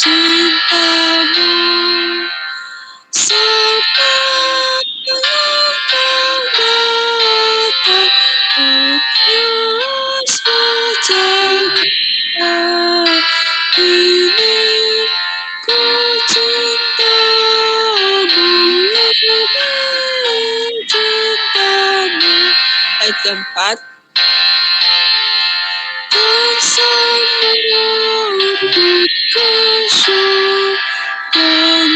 cintamu, sampai kau datang, ku terus berjaga. Ini ku cintamu, lebih cintamu. Ayat keempat. Dan sambut kasih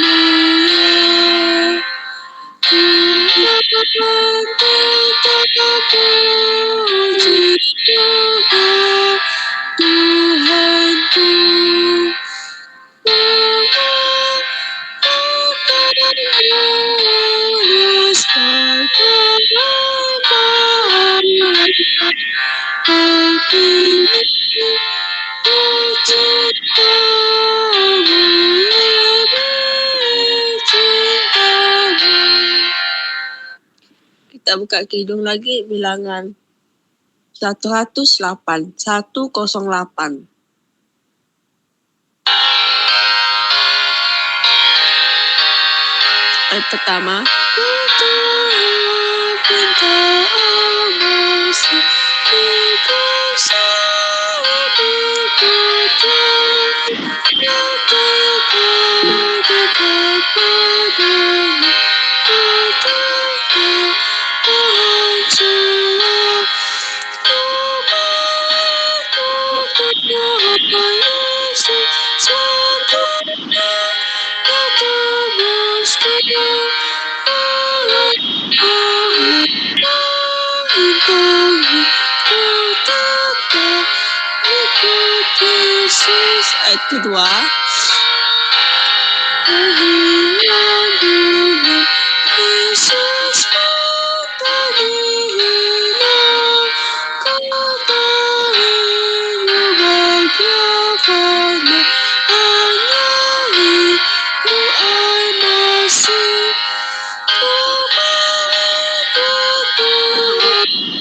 mulia, ku dapat tetap puji Tuhan, Tuhanku. Kita buka kidung lagi bilangan 108. Ayat pertama. Ayat kedua.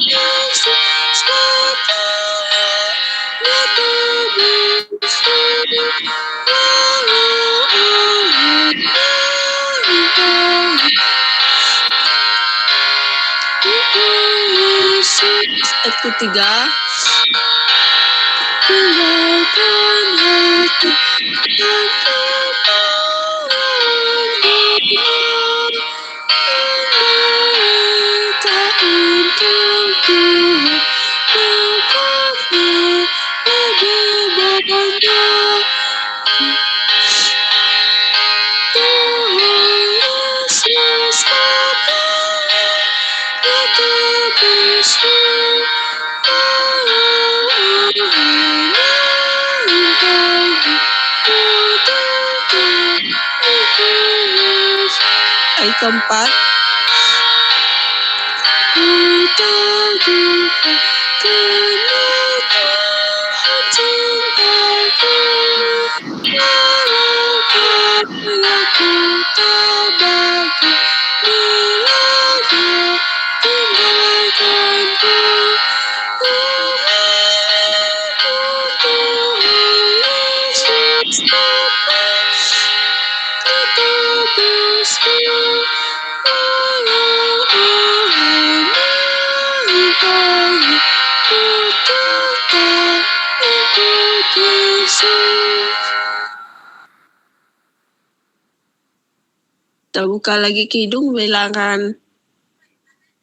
Yesus ayat ketiga. Tinggalkan hati dan kita untuk Tuhan, berkatnya lebih banyak. Tuhan Yesus katanya, kita bersama. Ayat keempat. Ku teguhkan karena Tuhan cintaku, walaupun aku tak bagi bila Dia tinggalkanku. Memiliki Tuhan Yesus dapat tetap bersama. Kita buka lagi kidung bilangan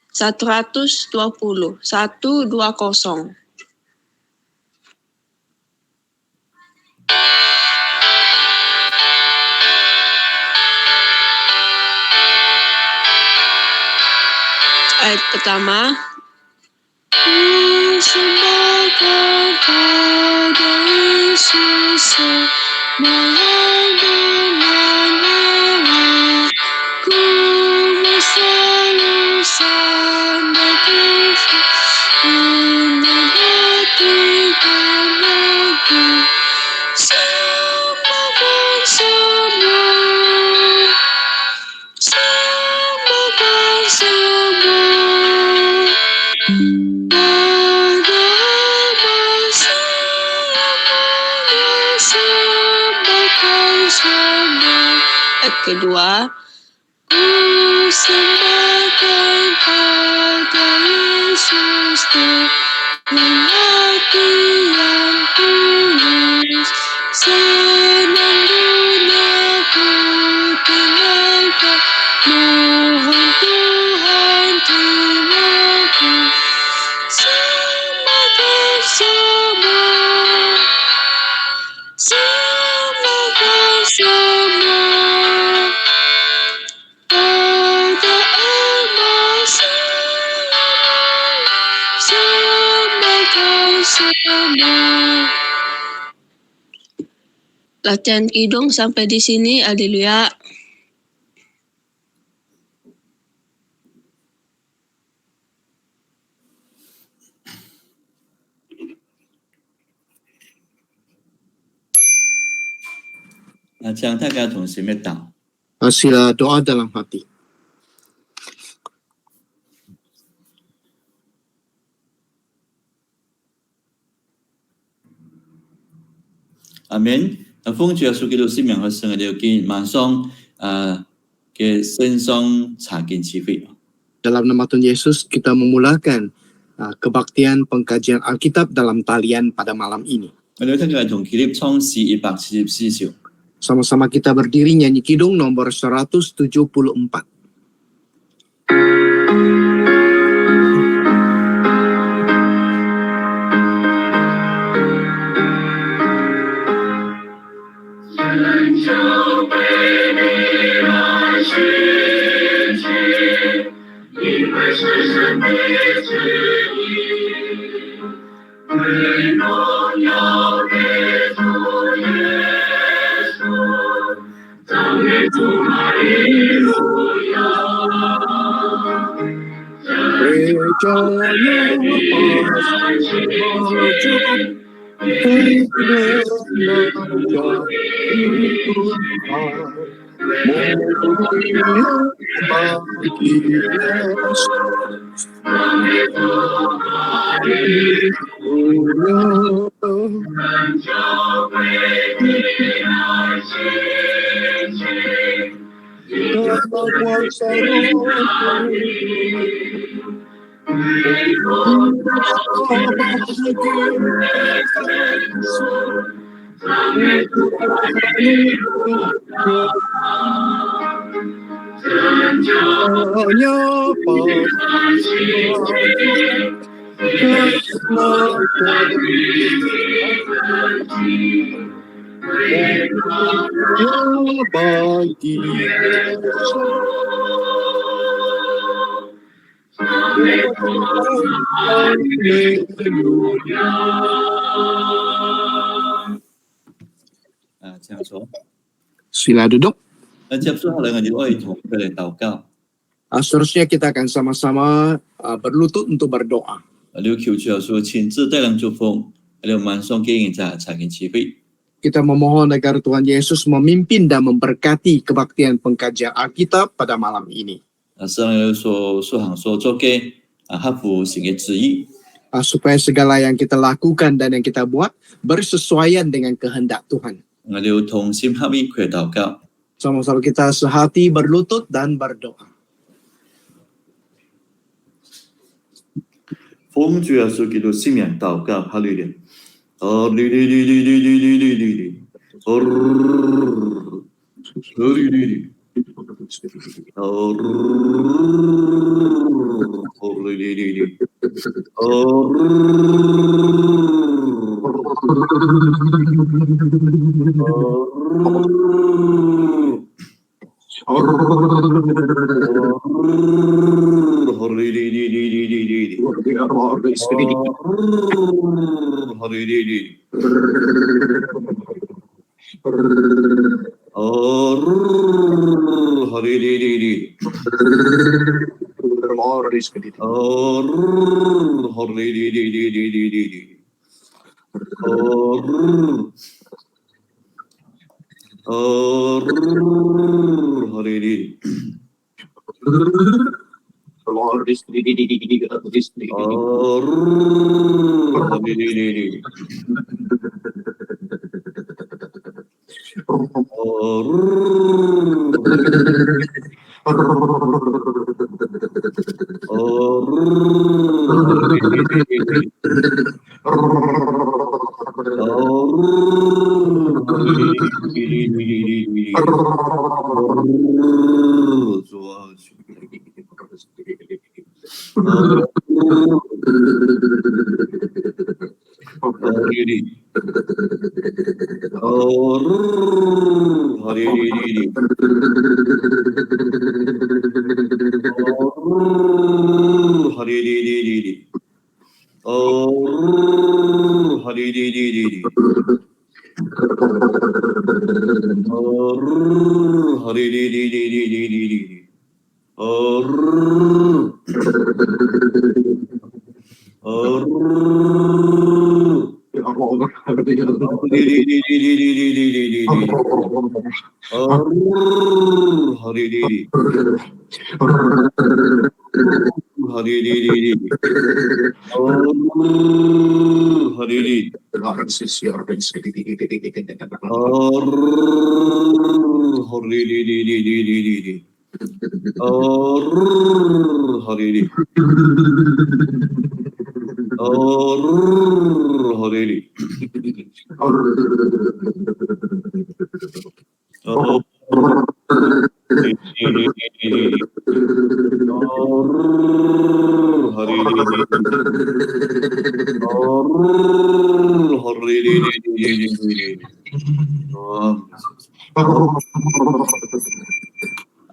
120. Ayat pertama. Ku sembahkan pada Yesus semua yang dengan lelah. Ku mau selalu sampai Kristus dengan hati dan ragu. Sembahkan semua, sembahkan semua. Sembahkan semua. Kedua, ku sembahkan pada Yesus dengan hati yang tulus. Senang duniaku tinggalkan, mohon Tuhan terimaku. Sembahkan semua, sembahkan semua pada Al-Masih. Sembahkan semua. Latihan kidung sampai di sini, haleluya. Sila doa dalam hati. Amin. 奉主耶穌基督聖名去聖嘅了見，晚上嘅聖上查見智慧。 Dalam nama Tuhan Yesus, kita memulakan kebaktian pengkajian Alkitab dalam talian pada malam ini. 我哋聽嘅係同啟列創世174兆。 Sama-sama kita berdiri nyanyi kidung nomor 174. Sila duduk. Seterusnya kita akan sama-sama berlutut untuk berdoa. Kita memohon agar Tuhan Yesus memimpin dan memberkati kebaktian pengkajian Alkitab pada malam ini. Supaya segala yang kita lakukan dan yang kita buat bersesuaian dengan kehendak Tuhan. Sama-sama kita sehati berlutut dan berdoa. 奉主耶穌基督聖名禱告，哈利路亞。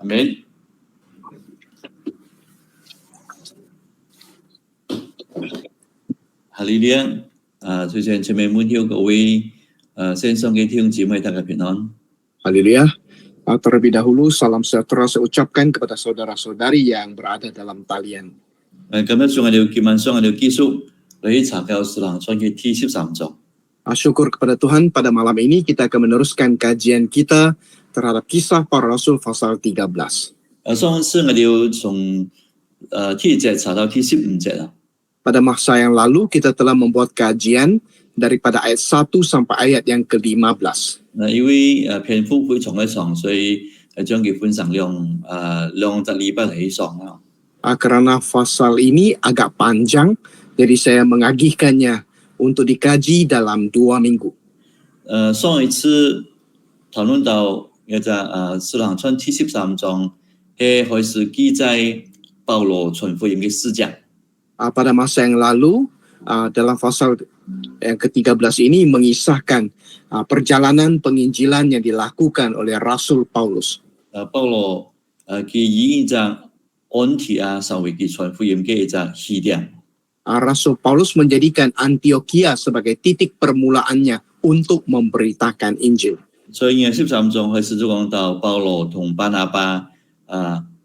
Amin. Haleluya. 最近前面門曉各位線上嘅弟兄姊妹大家平安。 Haleluya. Terlebih dahulu salam sejahtera saya ucapkan kepada saudara-saudari yang berada dalam talian. 今日仲係要結晚上係要結束你查教使徒行傳嘅第13章。 Syukur kepada Tuhan pada malam ini kita akan meneruskan kajian kita terhadap kisah para rasul pasal 13. 上次我哋要從第1節查到第15節啦。 Pada masa yang lalu kita telah membuat kajian daripada ayat 1 sampai ayat yang ke-15. 因為篇幅非常嘅長，所以將佢分成兩個禮拜嚟上啦。 Karena pasal ini agak panjang, jadi saya mengagihkannya untuk dikaji dalam 2 minggu. 上一次討論到使徒行傳第13章係開始記載保羅傳福音嘅事跡。 Pada masa yang lalu, dalam pasal yang ke-13 ini mengisahkan perjalanan penginjilan yang dilakukan oleh Rasul Paulus. 保羅佢以一隻安提阿成為佢傳福音嘅一隻起點。 Rasul Paulus menjadikan Antioquia sebagai titik permulaannya untuk memberitakan Injil. 所以13章開始就講到保羅同巴拿巴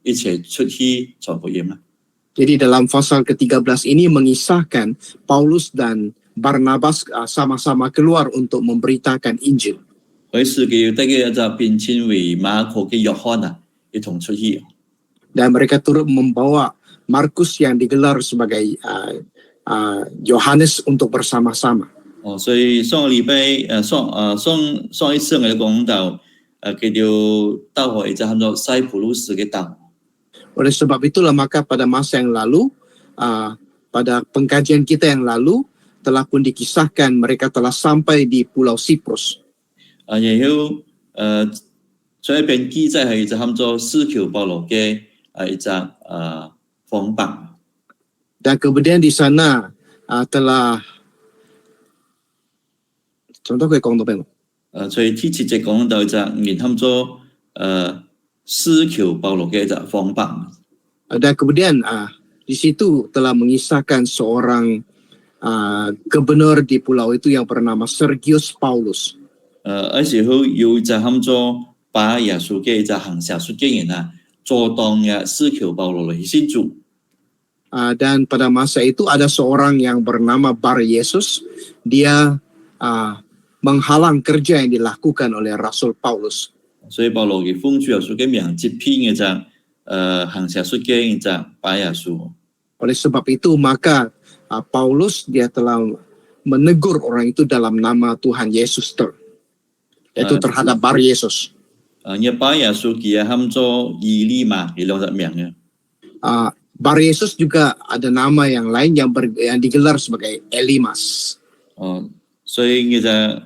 一齊出去傳福音啦。 Jadi dalam pasal ke-13 ini mengisahkan Paulus dan Barnabas sama-sama keluar untuk memberitakan Injil. 開始佢帶嘅一隻變稱為馬可嘅約翰一同出去。 Dan mereka turut membawa Markus yang digelar sebagai Yohanes untuk bersama-sama. 所以上個禮拜上一次我哋講到佢哋到去一隻叫做塞浦路斯嘅島。 Oleh sebab itulah maka pada masa yang lalu, pada pengkajian kita yang lalu, telah pun dikisahkan mereka telah sampai di Pulau Siprus. 然後在一邊記載係一隻叫做司球保羅嘅一隻訪邦。 Dan kemudian di sana telah contoh kayak kong topeng. 所以第7節講到一隻人叫做司球保羅嘅一隻訪邦。 Dan kemudian di situ telah mengisahkan seorang gubernur di pulau itu yang bernama Sergius Paulus. 時候有一隻叫做把耶穌嘅一隻行社術嘅人做當嘅司球保羅嚟先做。 Dan pada masa itu ada seorang yang bernama Bar Yesus. Dia menghalang kerja yang dilakukan oleh Rasul Paulus. 所以保羅嘅奉主耶穌嘅名接編嘅隻行社術嘅一隻把耶穌。 Oleh sebab itu maka Paulus dia telah menegur orang itu dalam nama Tuhan Yesus. yaitu terhadap Bar Yesus. 日把耶穌記啊喊做以利馬嘅兩隻名嘅。 Bar Yesus juga ada nama yang lain yang digelar sebagai Elimas. 所以其實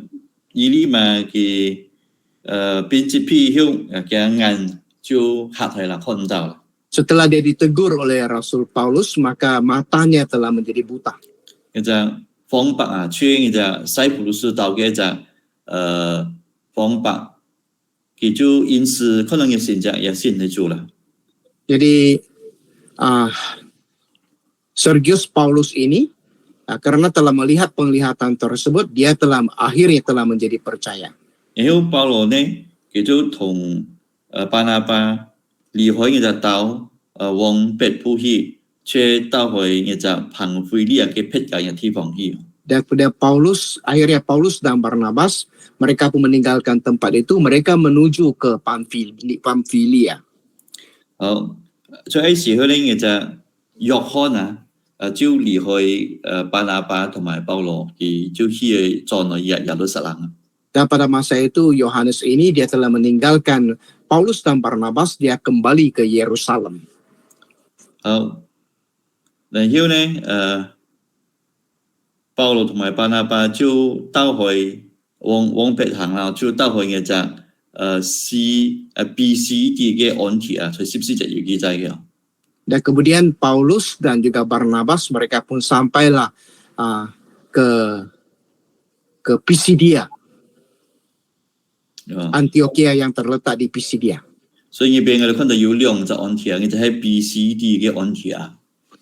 以利馬嘅邊隻批響嘅眼就嚇係啦，看唔到啦。 Setelah dia ditegur oleh Rasul Paulus, maka matanya telah menjadi buta. 其實方法啊，出其實西普魯斯道嘅就方法，佢就因此可能嘅現象也信得住啦。 Jadi Sergius Paulus ini karena telah melihat penglihatan tersebut, dia akhirnya telah menjadi percaya. 然後保羅呢，佢就同巴拿巴離開嘅隻島，往別府去，卻到去嘅隻彭菲利亞嘅僻靜嘅地方去。 Dan akhirnya Paulus dan Barnabas, mereka pun meninggalkan tempat itu, mereka menuju ke Pamfilia. 所以時候呢，嘅隻約翰啊，就離開巴拿巴同埋保羅，佢就去咗耶路撒冷。 Dan pada masa itu Yohanes ini dia telah meninggalkan Paulus dan Barnabas, dia kembali ke Yerusalem. 然後呢，保羅同埋巴拿巴就到去往別行啦，就到去嘅隻BCD 嘅安提啊，在14節有記載嘅。 Dan kemudian Paulus dan juga Barnabas mereka pun sampailah ke Pisidia, Antioquia yang terletak di Pisidia. 所以入邊我哋看到有兩隻安提啊，就係 BCD 嘅安提啊。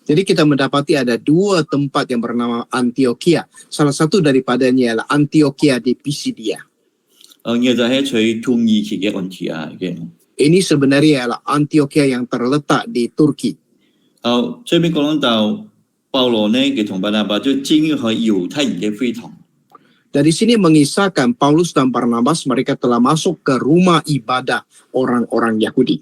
Jadi kita mendapati ada dua tempat yang bernama Antioquia. Salah satu daripadanya adalah Antioquia di Pisidia. Ini sebenarnya adalah Antioquia yang terletak di Turki. Dari sini mengisahkan Paulus dan Barnabas mereka telah masuk ke rumah ibadah orang-orang Yahudi.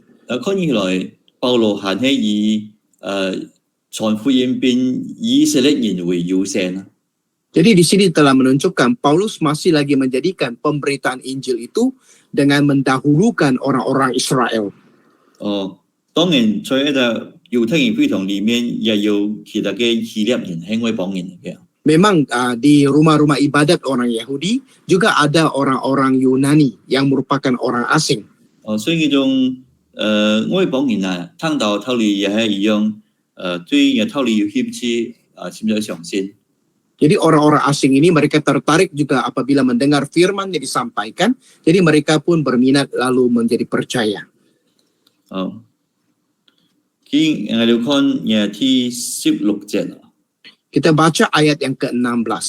Jadi di sini telah menunjukkan Paulus masih lagi menjadikan pemberitaan Injil itu dengan mendahulukan orang-orang Israel. Memang di rumah-rumah ibadat orang Yahudi juga ada orang-orang Yunani yang merupakan orang asing. Jadi orang-orang asing ini mereka tertarik juga apabila mendengar firman yang disampaikan. Jadi mereka pun berminat lalu menjadi percaya. Kita baca ayat yang ke-16.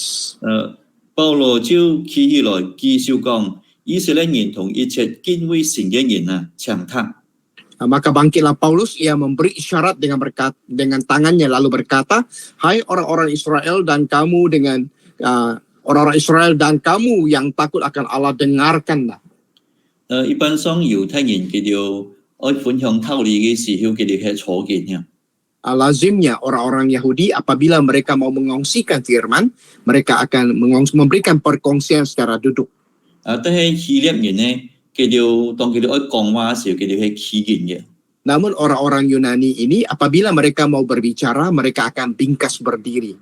保羅就起來繼續講，以色列人同一切敬畏神嘅人啊，長嘆。 Maka bangkitlah Paulus, ia memberi isyarat dengan tangannya lalu berkata, hai orang-orang Israel dan kamu dengan orang-orang Israel dan kamu yang takut akan Allah, dengarkanlah. 一般上猶太人佢哋愛分享道理嘅時候，佢哋係坐見嘅。 Lazimnya orang-orang Yahudi apabila mereka mau mengongsikan firman, mereka akan memberikan perkongsian secara duduk. 但係希臘人呢？ Namun orang-orang Yunani ini apabila mereka mau berbicara, mereka akan bingkas berdiri.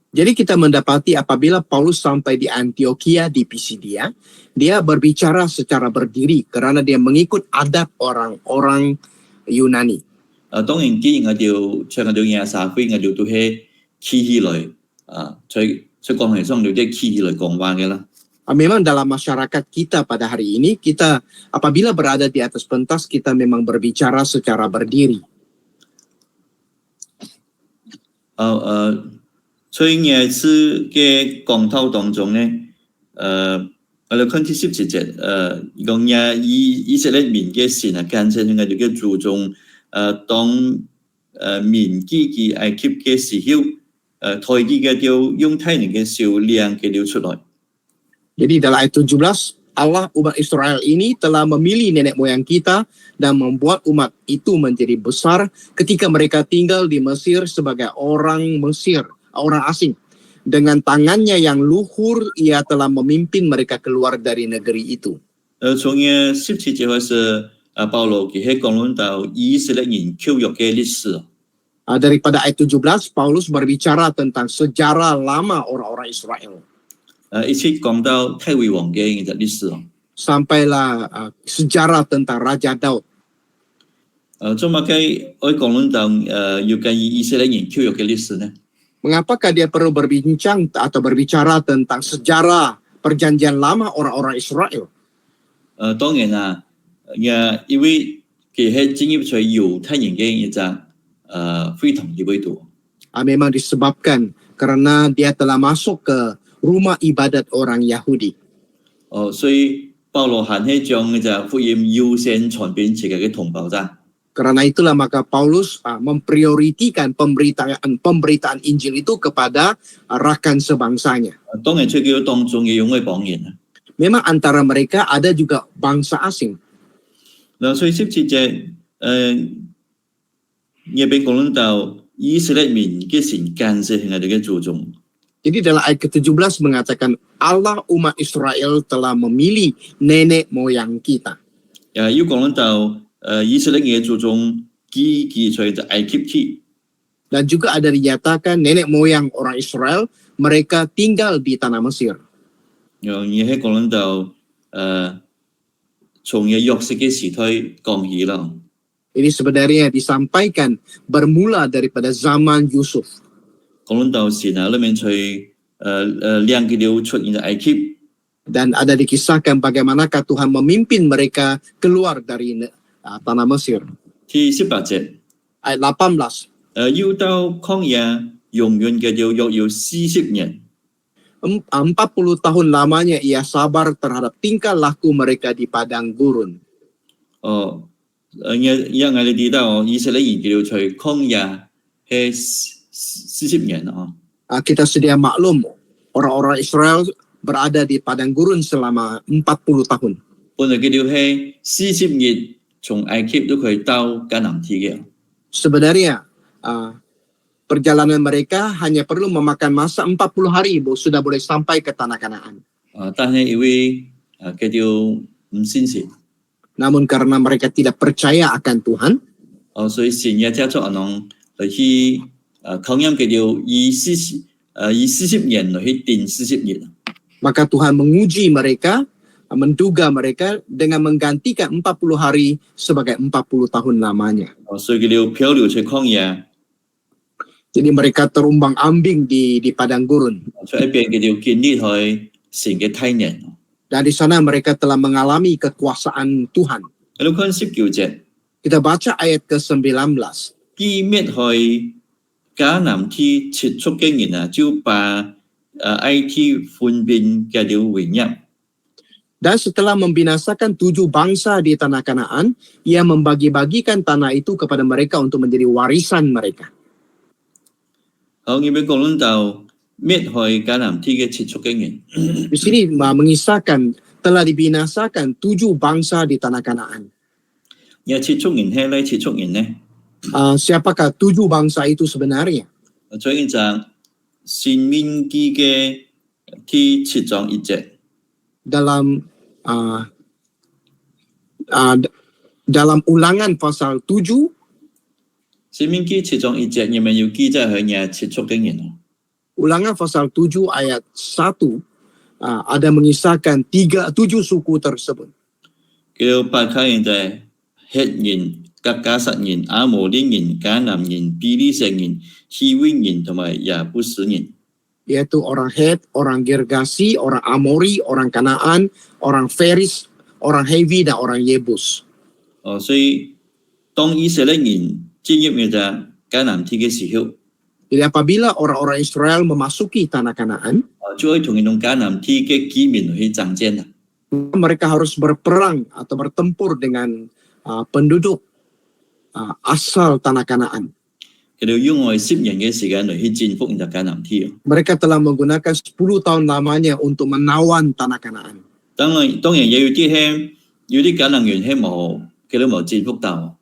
Jadi kita mendapati apabila Paulus sampai di Antioquia di Pisidia, dia berbicara secara berdiri karena dia mengikut adat orang-orang Yunani. Memang dalam masyarakat kita pada hari ini, kita apabila berada di atas pentas, kita memang berbicara secara berdiri. 所以呢次嘅講道當中呢，我哋看第17節，講呀以色列民嘅神啊，間接我哋嘅注重，當民記嘅埃及嘅時候，台記嘅就用太陽嘅少量嘅流出來。 Jadi dalam ayat 17, Allah umat Israel ini telah memilih nenek moyang kita dan membuat umat itu menjadi besar ketika mereka tinggal di Mesir sebagai orang Mesir, orang asing. Dengan tangannya yang luhur, ia telah memimpin mereka keluar dari negeri itu. 從嘅17節開始，保羅佢係講論到以色列人舊約嘅歷史。 Daripada ayat 17, Paulus berbicara tentang sejarah lama orang-orang Israel. 一切講到大衛王嘅歷史。 Sampailah sejarah tentang Raja Daud. 做乜嘅愛講論到要關於以色列人舊約嘅歷史呢？ Mengapakah dia perlu berbincang atau berbicara tentang sejarah perjanjian lama orang-orang Israel? 當然啦，因為佢係進入咗猶太人嘅一隻非同嘅位度。 Memang disebabkan karena dia telah masuk ke rumah ibadat orang Yahudi. 所以保羅係將一隻福音優先傳遍自己嘅同胞咋。 Karena itulah maka Paulus memprioritikan pemberitaan Injil itu kepada rakan sebangsanya. 當然出叫當中嘅用嘅榜樣。 Memang antara mereka ada juga bangsa asing. 嗱，所以17節入邊講論到以色列民嘅神間接係我哋嘅注重。 Jadi dalam ayat ke-17 mengatakan Allah umat Israel telah memilih nenek moyang kita. 要講論到以色列嘅注重記在埃及記。 Dan juga ada dinyatakan nenek moyang orang Israel mereka tinggal di tanah Mesir. 亦係講論到從嘅約瑟嘅時代講起啦。 Ini sebenarnya disampaikan bermula daripada zaman Yusuf. 講論到神裏面在兩個了出現在埃及。 Dan ada dikisahkan bagaimanakah Tuhan memimpin mereka keluar dari tanah Mesir. 第18節 Ayat 18. 要到曠野永遠嘅約要40年。 40 tahun lamanya ia sabar terhadap tingkah laku mereka di padang gurun. 因我哋知道以色列人叫在曠野係40年啊。 Kita sedia maklum orang-orang Israel berada di padang gurun selama 40 tahun. 本來叫係40年從埃及都可以到迦南地嘅。 Sebenarnya perjalanan mereka hanya perlu memakan masa 40 hari sudah boleh sampai ke tanah Kanaan. 但係因為佢哋唔信神， Namun karena mereka tidak percaya akan Tuhan, 所以神也叫做阿儂嚟去考驗佢哋以40年嚟去定40年。 maka Tuhan menguji mereka, menduga mereka dengan menggantikan 40 hari sebagai 40 tahun lamanya. 所以佢哋漂流在曠野， Jadi mereka terumbang-ambing di padang gurun. 所以一邊佢哋經歷係神嘅體驗。 Dan di sana mereka telah mengalami kekuasaan Tuhan. 你看19節， Kita baca ayat ke-19. 基滅係迦南地切觸嘅人啊，就把埃及分辨嘅了榮耀。 Dan setelah membinasakan 7 bangsa di tanah Kanaan, ia membagi-bagikan tanah itu kepada mereka untuk menjadi warisan mereka. 好，入邊講論到滅係迦南地嘅切觸嘅人。 Di sini mengisahkan telah dibinasakan 7 bangsa di tanah Kanaan. 有切觸人係咧切觸人呢？ Siapakah 7 bangsa itu sebenarnya? 所以就申命記嘅第7章1節。 Dalam Ulangan pasal 7, 申命記7章1節入面有記載係有切觸嘅人。 Ulangan pasal 7 ayat 1 ada mengisahkan 7 suku tersebut. 叫伯卡人就係赫人、格加實人、亞摩利人、迦南人、比利石人、希威人同埋亞布斯人。 Yaitu orang Het, orang Girgasi, orang Amori, orang Kanaan, orang Feris, orang Hevi, dan orang Yebus. 所以當以色列人進入嘅就迦南地嘅時候， Jadi apabila orang-orang Israel memasuki tanah Kanaan, 就可以同用迦南地嘅居民去爭戰啦。 mereka harus berperang atau bertempur dengan penduduk asal tanah Kanaan. 佢哋用我10年嘅時間嚟去征服迦南地。 Mereka telah menggunakan 10 tahun lamanya untuk menawan tanah Kanaan. 當然也有啲橄欖園係冇征服到。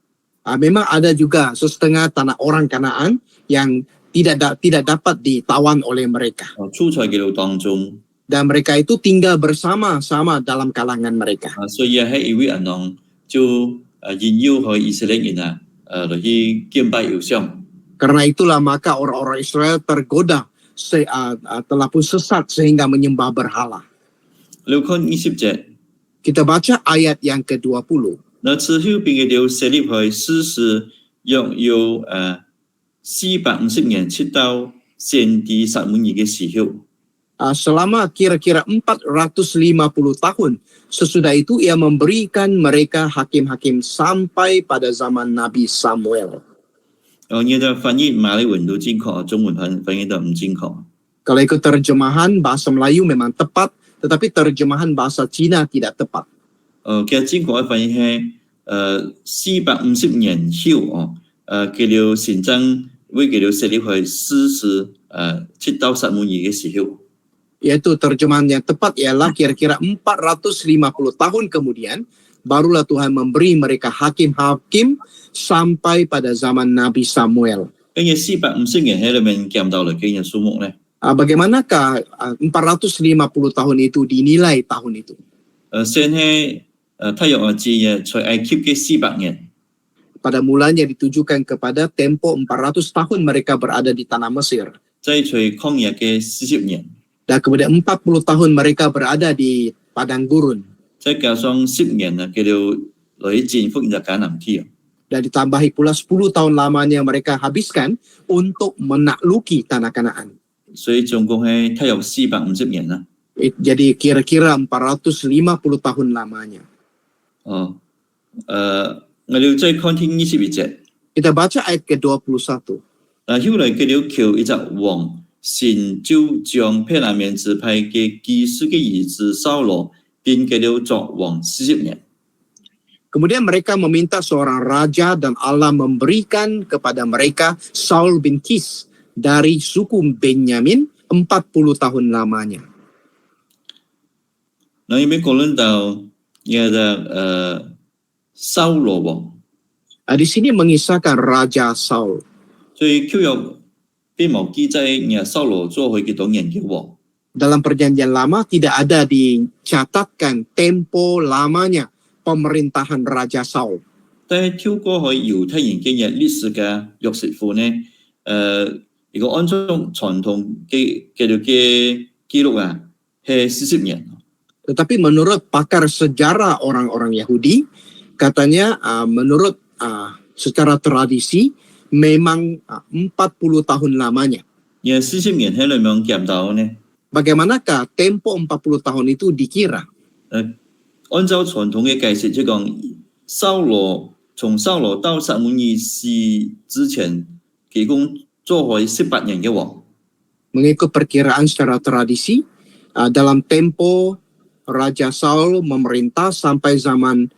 Memang ada juga setengah tanah orang Kanaan yang tidak dapat ditawan oleh mereka. 住在佢哋當中， Dan mereka itu tinggal bersama-sama dalam kalangan mereka. 所以喺以為人能就引誘去以色列人嚟去敬拜偶像。 Karena itulah maka orang-orang Israel tergoda telah pun sesat sehingga menyembah berhala. 你看20節， Kita baca ayat yang ke-20. 那之後並佢哋設立去施事約有450年，直到先知撒母耳嘅時候。 Selama kira-kira 450 tahun sesudah itu ia memberikan mereka hakim-hakim sampai pada zaman Nabi Samuel. 你嘅翻譯馬來文都正確，中文翻譯都唔正確。 Kalau ikut terjemahan bahasa Melayu memang tepat, tetapi terjemahan bahasa Cina tidak tepat. 其實正確嘅翻譯係450年後叫做先增會叫做設立去施事直到撒母耳嘅時候。 Yaitu terjemahan yang tepat ialah kira-kira 450 tahun kemudian barulah Tuhan memberi mereka hakim-hakim sampai pada zaman Nabi Samuel. 跟住450年喺裏面減到嚟幾嘅數目咧？ Bagaimanakah 450 tahun itu dinilai tahun itu? 先係太陽嘅字嘅，在埃及嘅400年。 Pada mulanya ditujukan kepada tempo 400 tahun mereka berada di tanah Mesir. 在曠野嘅40年。 Dan kemudian 40 tahun mereka berada di padang gurun. 再加上10年叫做嚟征服嘅迦南地。 Dan ditambahi pula 10 tahun lamanya mereka habiskan untuk menakluki tanah Kanaan. 所以總共係太陽450年啦。 Jadi kira-kira 450 tahun lamanya. 我哋再看聽21節。 Kita baca ayat ke-21. 後來叫做求一隻王，神就將偏南面支派嘅基士嘅兒子掃羅，並叫做作王40年。 Kemudian mereka meminta seorang raja dan Allah memberikan kepada mereka Saul bin Kis dari suku Benyamin 40 tahun lamanya. 那呢邊講論到嘅掃羅王， Di sini mengisahkan Raja Saul. 所以舊約並冇記載嘅掃羅做佢幾多年嘅王。 Dalam perjanjian lama tidak ada dicatatkan tempo lamanya pemerintahan Raja Saul. 但係透過去猶太人嘅歷史嘅約瑟夫呢，如果按照傳統嘅叫做嘅記錄係40年。 Tetapi menurut pakar sejarah orang-orang Yahudi, katanya menurut secara tradisi memang 40 tahun lamanya. 而40年喺裏面減到呢？ Bagaimanakah tempo 40 tahun itu dikira? 按照傳統嘅解釋，即講從掃羅到撒母耳死之前，佢共做開18年嘅王。 Mengikut perkiraan secara tradisi, dalam tempo Raja Saul memerintah sampai zaman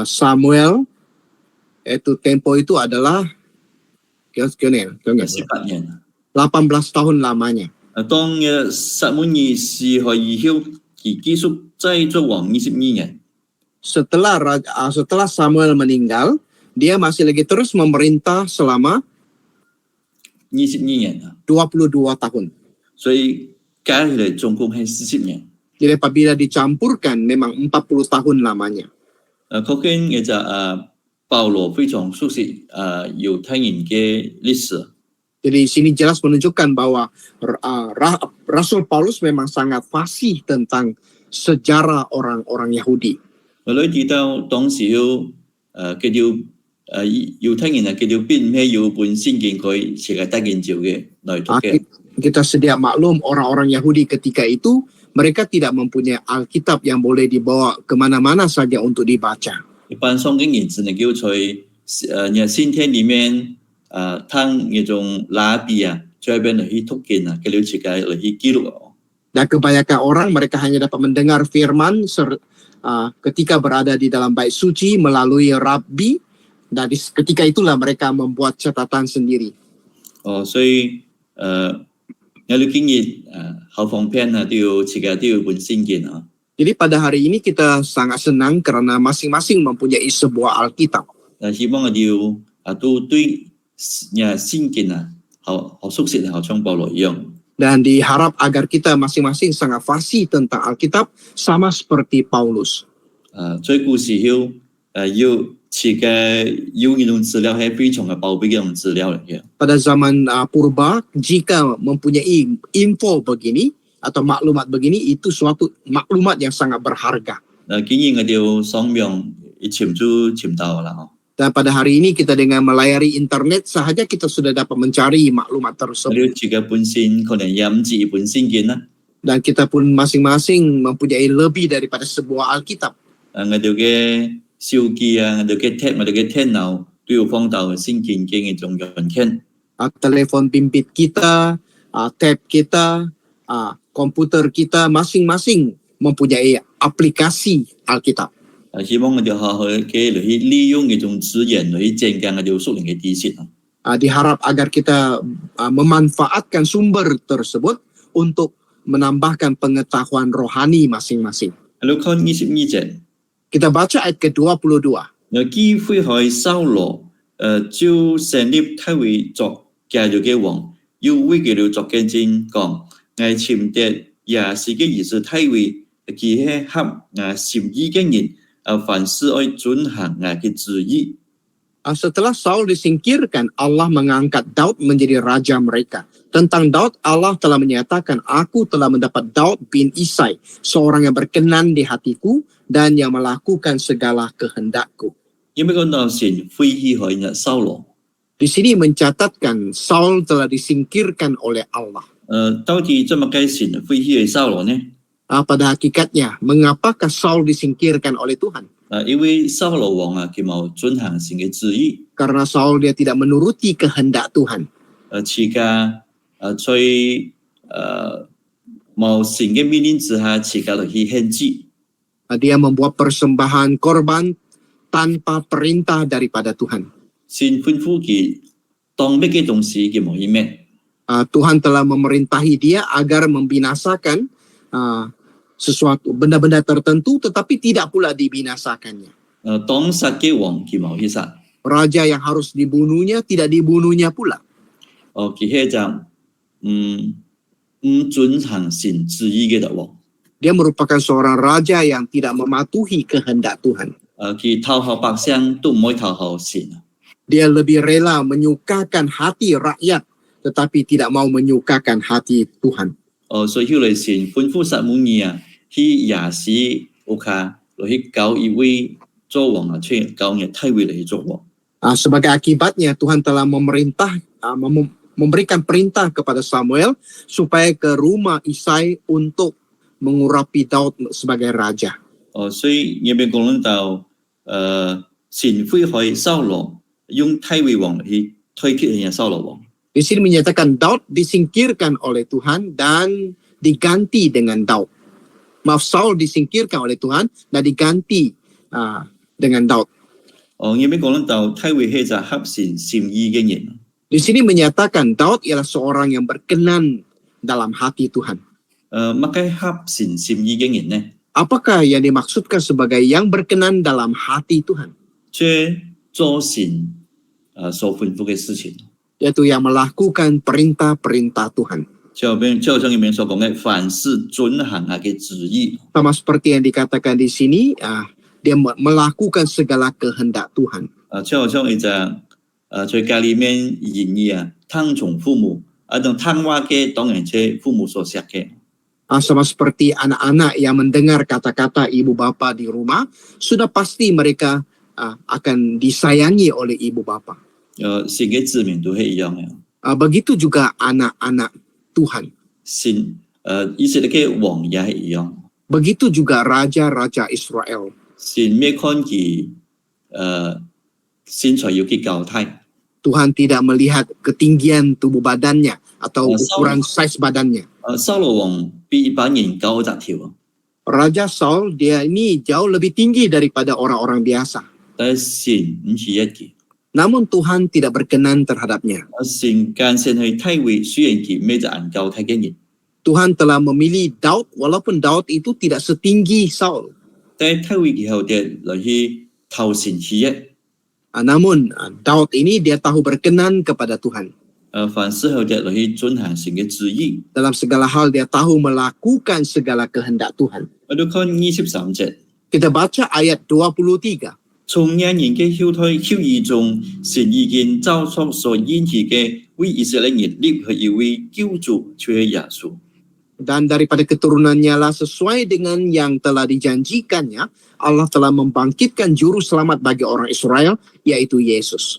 Samuel, itu tempo itu adalah 18年。 18 tahun lamanya. 當撒母耳死去以後，佢繼續再做王22年。 Setelah Samuel meninggal, dia masih lagi terus memerintah selama 22年。 22 tahun. 所以加起來總共係40年。 Jadi apabila dicampurkan memang 40 tahun lamanya. 可見嘅就保羅非常熟悉猶太人嘅歷史。 Jadi sini jelas menunjukkan bahwa Rasul Paulus memang sangat fasih tentang sejarah orang-orang Yahudi. 我哋知道當時叫做猶太人叫做並咩有本聖經佢寫嘅大研究嘅來讀嘅。 Kita sedia maklum orang-orang Yahudi ketika itu mereka tidak mempunyai Alkitab yang boleh dibawa kemana-mana saja untuk dibaca. 一般聖經人只能夠在先天裡面聽一種拉比在邊嚟去讀經叫做自己嚟去記錄。 Dan kebanyakan orang mereka hanya dapat mendengar firman ketika berada di dalam bait suci melalui rabbi, dan ketika itulah mereka membuat catatan sendiri. 所以我哋建議後方篇都要自己都要本聖經。Jadi pada hari ini kita sangat senang karena masing-masing mempunyai sebuah Alkitab. 希望我哋都對聖經好熟悉，好像保羅一樣。 Dan diharap agar kita masing-masing sangat fasih tentang Alkitab sama seperti Paulus. 最故事要設嘅要呢種資料係非常嘅寶貝嘅種資料嚟嘅。 Pada zaman purba, jika mempunyai info begini atau maklumat begini, itu suatu maklumat yang sangat berharga. 竟然我哋上面一潛到啦。 Dan pada hari ini kita dengan melayari internet sahaja kita sudah dapat mencari maklumat 我 tersebut. 哋自己本身可能也唔止一本聖經啦。 Dan kita pun masing-masing mempunyai lebih daripada sebuah Alkitab. 我哋嘅手機我哋嘅電腦都要放到聖經嘅一種軟件。 Telepon bimbit kita, tab kita, komputer kita masing-masing mempunyai aplikasi Alkitab. 希望我哋好好嘅嚟利用呢種資源嚟增加我哋屬靈嘅知識。 Diharap agar kita memanfaatkan sumber tersebut untuk menambahkan pengetahuan rohani masing-masing. 喺度看22節， Kita baca ayat ke-22. 有機會喺掃羅就成立太尉作家族嘅王，要為佢哋作見證講，我潛得也是嘅兒子太尉，佢係合心意嘅人，凡事愛遵行我嘅旨意。 Setelah Saul disingkirkan, Allah mengangkat Daud menjadi raja mereka. Tentang Daud, Allah telah menyatakan, aku telah mendapat Daud bin Isai, seorang yang berkenan di hatiku dan yang melakukan segala kehendakku. 因為講到神廢棄佢掃羅， Di sini mencatatkan Saul telah disingkirkan oleh Allah. 到底怎麼解神廢棄掃羅呢？ Pada hakikatnya, mengapakah Saul disingkirkan oleh Tuhan? 因為掃羅王佢冇遵行神嘅旨意， Karena Saul dia tidak menuruti kehendak Tuhan. 自家在冇神嘅命令之下，自家就去獻祭。 Dia membuat persembahan korban tanpa perintah daripada Tuhan. 神吩咐佢當乜嘅東西佢冇去咩， Tuhan telah memerintahi dia agar membinasakan sesuatu benda-benda tertentu tetapi tidak pula dibinasakannya. 當殺嘅王佢冇去殺， Raja yang harus dibunuhnya tidak dibunuhnya pula. 佢係就唔遵行神旨意嘅王， Dia merupakan seorang raja yang tidak mematuhi kehendak Tuhan. 佢討好百姓都唔可以討好神。 Dia lebih rela menyukakan hati rakyat tetapi tidak mau menyukakan hati Tuhan. 所以後來神吩咐撒母耳去亞斯屋卡落去搞一位做王去搞嘅太尉嚟做王。 Sebagai akibatnya Tuhan telah memberikan perintah kepada Samuel supaya ke rumah Isai untuk mengurapi Daud sebagai raja. 所以入邊講到神廢棄掃羅，用太尉王去推擊人掃羅王。 Di sini menyatakan Daud disingkirkan oleh Tuhan dan diganti dengan Daud. Maaf, Saul disingkirkan oleh Tuhan dan diganti dengan Daud. 入邊講到太尉係就合神心意嘅人。 Di sini menyatakan Daud ialah seorang yang berkenan dalam hati Tuhan. 乜嘅合神心意嘅人呢？ Apakah yang dimaksudkan sebagai yang berkenan dalam hati Tuhan? 即係做神所吩咐嘅事情。 Yaitu yang melakukan perintah-perintah Tuhan. 就好像入邊所講嘅，凡事遵行我嘅旨意。 Sama seperti yang dikatakan di sini, dia melakukan segala kehendak Tuhan. 就好像一隻在家裡面言語聽從父母，種聽話嘅當然係父母所寫嘅。 Sama seperti anak-anak yang mendengar kata-kata ibu bapa di rumah, sudah pasti mereka akan disayangi oleh ibu bapa. 神嘅子民都係一樣嘅。 Begitu juga anak-anak Tuhan. 神以色列嘅王也係一樣。 Begitu juga raja-raja Israel. 神咩看佢身材要去交替。 Tuhan tidak melihat ketinggian tubuh badannya atau ukuran size badannya. 掃羅王比一般人高10條， Raja Saul dia ini jauh lebih tinggi daripada orang-orang biasa. 但係神唔係一個。 Namun Tuhan tidak berkenan terhadapnya. 神間先去體會，雖然佢咩就按交替嘅人， Tuhan telah memilih Daud walaupun Daud itu tidak setinggi Saul. 但係睇會其後嘅來去頭前起嘅， Namun Daud ini dia tahu berkenan kepada Tuhan. 凡事後嘅來去遵行神嘅旨意。 Dalam segala hal dia tahu melakukan segala kehendak Tuhan. 我哋看23節， Kita baca ayat 23. 從人嘅後裔中，神已經照着所應許嘅為以色列人立起一位救主，就是耶穌。 Dan daripada keturunannya lah sesuai dengan yang telah dijanjikannya, Allah telah membangkitkan juru selamat bagi orang Israel, yaitu Yesus.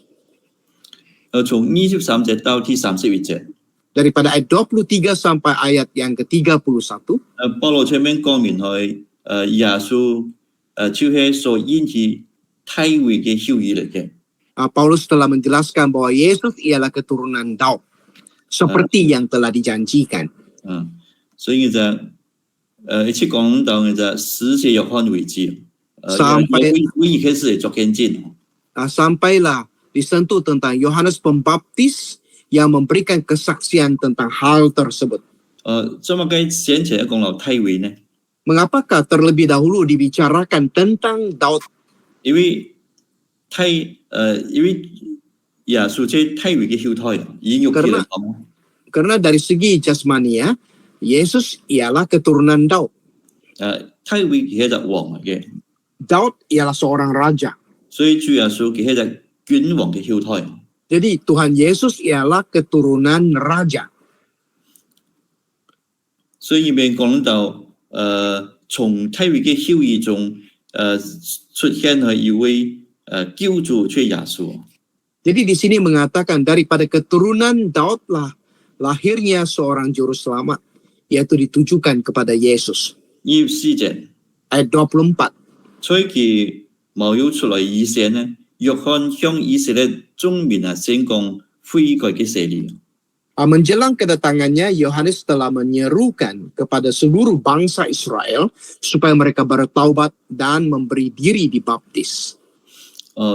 從23節到第31節， Daripada ayat 23 sampai ayat yang ke-31, 保羅前面講明係耶穌就是所應許大衛嘅後裔嚟嘅。 Paulus telah menjelaskan bahwa Yesus ialah keturunan Daud, seperti yang telah dijanjikan. 所以就一直講到就使者約翰為止，為一開始作見證。 Sampailah disentuh tentang Yohanes Pembaptis yang memberikan kesaksian tentang hal tersebut. 咁啊，佢先前講到大衛呢， Mengapakah terlebih dahulu dibicarakan tentang Daud? 因為耶穌即係大衛嘅後代，已經有記錄咗。 Karena dari segi jasmania, Yesus ialah keturunan Daud. 大衛佢係隻王嚟嘅， Daud ialah seorang raja. 所以主耶穌佢係隻君王嘅後代。 Jadi Tuhan Yesus ialah keturunan raja. 所以入面講到從大衛嘅後裔中出現係一位救主，即係耶穌。 Jadi di sini mengatakan daripada keturunan Daud lah lahirnya seorang juru selamat, yaitu ditujukan kepada Yesus. 24節， Ayat 24. 所以佢冇有出來以前呢，約翰向以色列眾民宣講悔改嘅洗禮。 Menjelang kedatangannya, Yohanes telah menyerukan kepada seluruh bangsa Israel supaya mereka bertaubat dan memberi diri dibaptis.